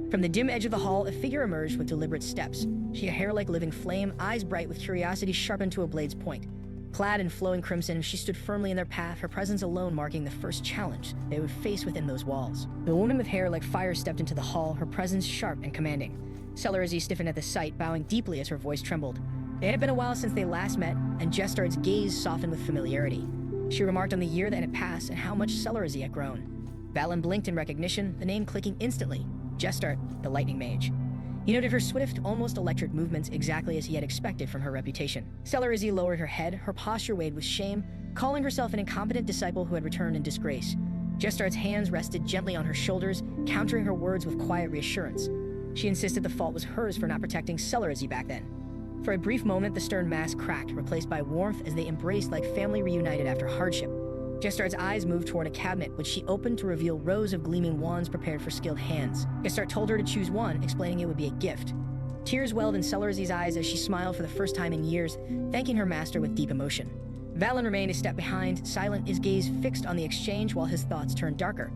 From the dim edge of the hall, a figure emerged with deliberate steps. She had hair like living flame, eyes bright with curiosity sharpened to a blade's point. Clad in flowing crimson, she stood firmly in their path, her presence alone marking the first challenge they would face within those walls. The woman with hair like fire stepped into the hall, her presence sharp and commanding. Celerizzi stiffened at the sight, bowing deeply as her voice trembled. It had been a while since they last met, and Jestart's gaze softened with familiarity. She remarked on the year that had passed and how much Celerizzi had grown. Valin blinked in recognition, the name clicking instantly. Jestart, the lightning mage. He noted her swift, almost electric movements exactly as he had expected from her reputation. Celerizzi lowered her head, her posture weighed with shame, calling herself an incompetent disciple who had returned in disgrace. Jestart's hands rested gently on her shoulders, countering her words with quiet reassurance. She insisted the fault was hers for not protecting Celerizzi back then. For a brief moment, the stern mask cracked, replaced by warmth as they embraced like family reunited after hardship. Jestart's eyes moved toward a cabinet, which she opened to reveal rows of gleaming wands prepared for skilled hands. Jestart told her to choose one, explaining it would be a gift. Tears welled in Celerizzi's eyes as she smiled for the first time in years, thanking her master with deep emotion. Valin remained a step behind, silent, his gaze fixed on the exchange while his thoughts turned darker.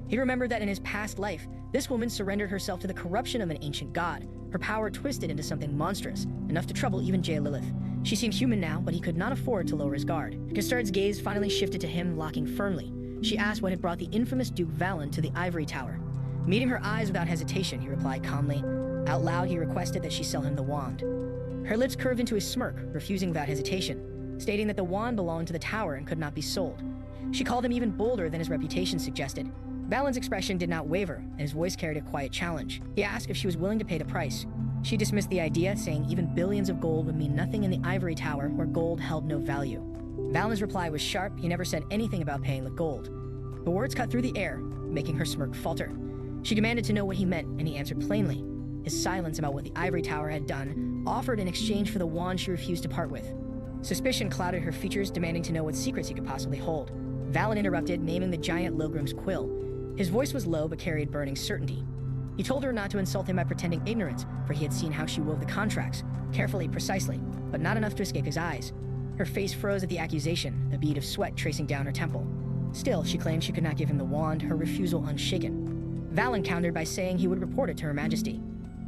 He remembered that in his past life, this woman surrendered herself to the corruption of an ancient god, her power twisted into something monstrous, enough to trouble even Lilith. She seemed human now, but he could not afford to lower his guard. Jestart's gaze finally shifted to him, locking firmly. She asked what had brought the infamous Duke Valin to the Ivory Tower. Meeting her eyes without hesitation, he replied calmly. Out loud, he requested that she sell him the wand. Her lips curved into a smirk, refusing without hesitation, stating that the wand belonged to the tower and could not be sold. She called him even bolder than his reputation suggested. Valin's expression did not waver, and his voice carried a quiet challenge. He asked if she was willing to pay the price. She dismissed the idea, saying even billions of gold would mean nothing in the Ivory Tower where gold held no value. Valin's reply was sharp. He never said anything about paying with gold. The words cut through the air, making her smirk falter. She demanded to know what he meant, and he answered plainly. His silence about what the Ivory Tower had done, offered in exchange for the wand she refused to part with. Suspicion clouded her features, demanding to know what secrets he could possibly hold. Valin interrupted, naming the giant Lilgrim's quill. His voice was low but carried burning certainty. He told her not to insult him by pretending ignorance, for he had seen how she wove the contracts, carefully, precisely, but not enough to escape his eyes. Her face froze at the accusation, a bead of sweat tracing down her temple. Still, she claimed she could not give him the wand, her refusal unshaken. Valin countered by saying he would report it to Her Majesty.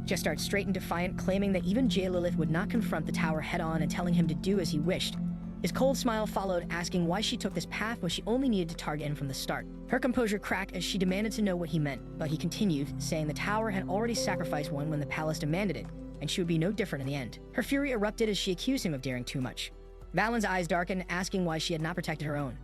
Jestart straightened defiant, claiming that even Lilith would not confront the tower head-on and telling him to do as he wished. His cold smile followed, asking why she took this path when she only needed to target him from the start. Her composure cracked as she demanded to know what he meant, but he continued, saying the tower had already sacrificed one when the palace demanded it, and she would be no different in the end. Her fury erupted as she accused him of daring too much. Valin's eyes darkened, asking why she had not protected her own.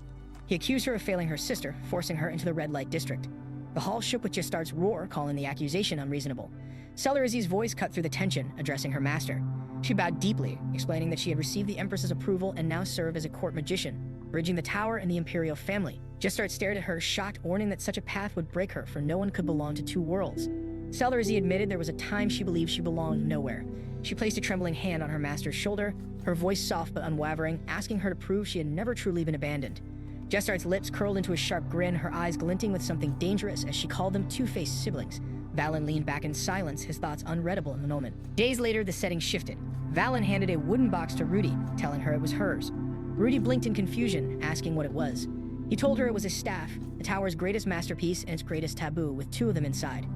He accused her of failing her sister, forcing her into the red light district. The hall shook with Jestart's roar, calling the accusation unreasonable. Celerizzi's voice cut through the tension, addressing her master. She bowed deeply, explaining that she had received the Empress's approval and now served as a court magician, bridging the tower and the imperial family. Jestart stared at her, shocked, warning that such a path would break her, for no one could belong to two worlds. Celerizzi admitted there was a time she believed she belonged nowhere. She placed a trembling hand on her master's shoulder, her voice soft but unwavering, asking her to prove she had never truly been abandoned. Jestart's lips curled into a sharp grin, her eyes glinting with something dangerous as she called them two-faced siblings. Valin leaned back in silence, his thoughts unreadable in the moment. Days later, the setting shifted. Valin handed a wooden box to Rudy, telling her it was hers. Rudy blinked in confusion, asking what it was. He told her it was a staff, the tower's greatest masterpiece and its greatest taboo, with two of them inside.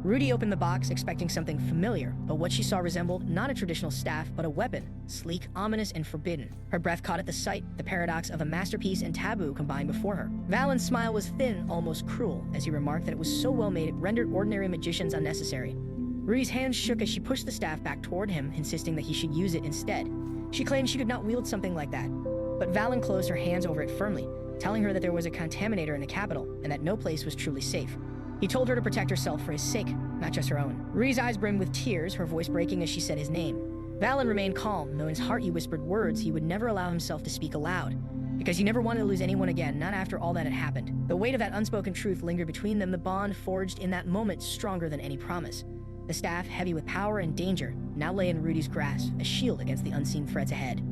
Rudy opened the box, expecting something familiar, but what she saw resembled not a traditional staff, but a weapon, sleek, ominous, and forbidden. Her breath caught at the sight, the paradox of a masterpiece and taboo combined before her. Valin's smile was thin, almost cruel, as he remarked that it was so well made it rendered ordinary magicians unnecessary. Rudy's hands shook as she pushed the staff back toward him, insisting that he should use it instead. She claimed she could not wield something like that, but Valin closed her hands over it firmly, telling her that there was a contaminator in the capital and that no place was truly safe. He told her to protect herself for his sake, not just her own. Rudy's eyes brimmed with tears, her voice breaking as she said his name. Valin remained calm, though in his heart he whispered words he would never allow himself to speak aloud, because he never wanted to lose anyone again, not after all that had happened. The weight of that unspoken truth lingered between them, the bond forged in that moment stronger than any promise. The staff, heavy with power and danger, now lay in Rudy's grasp, a shield against the unseen threats ahead.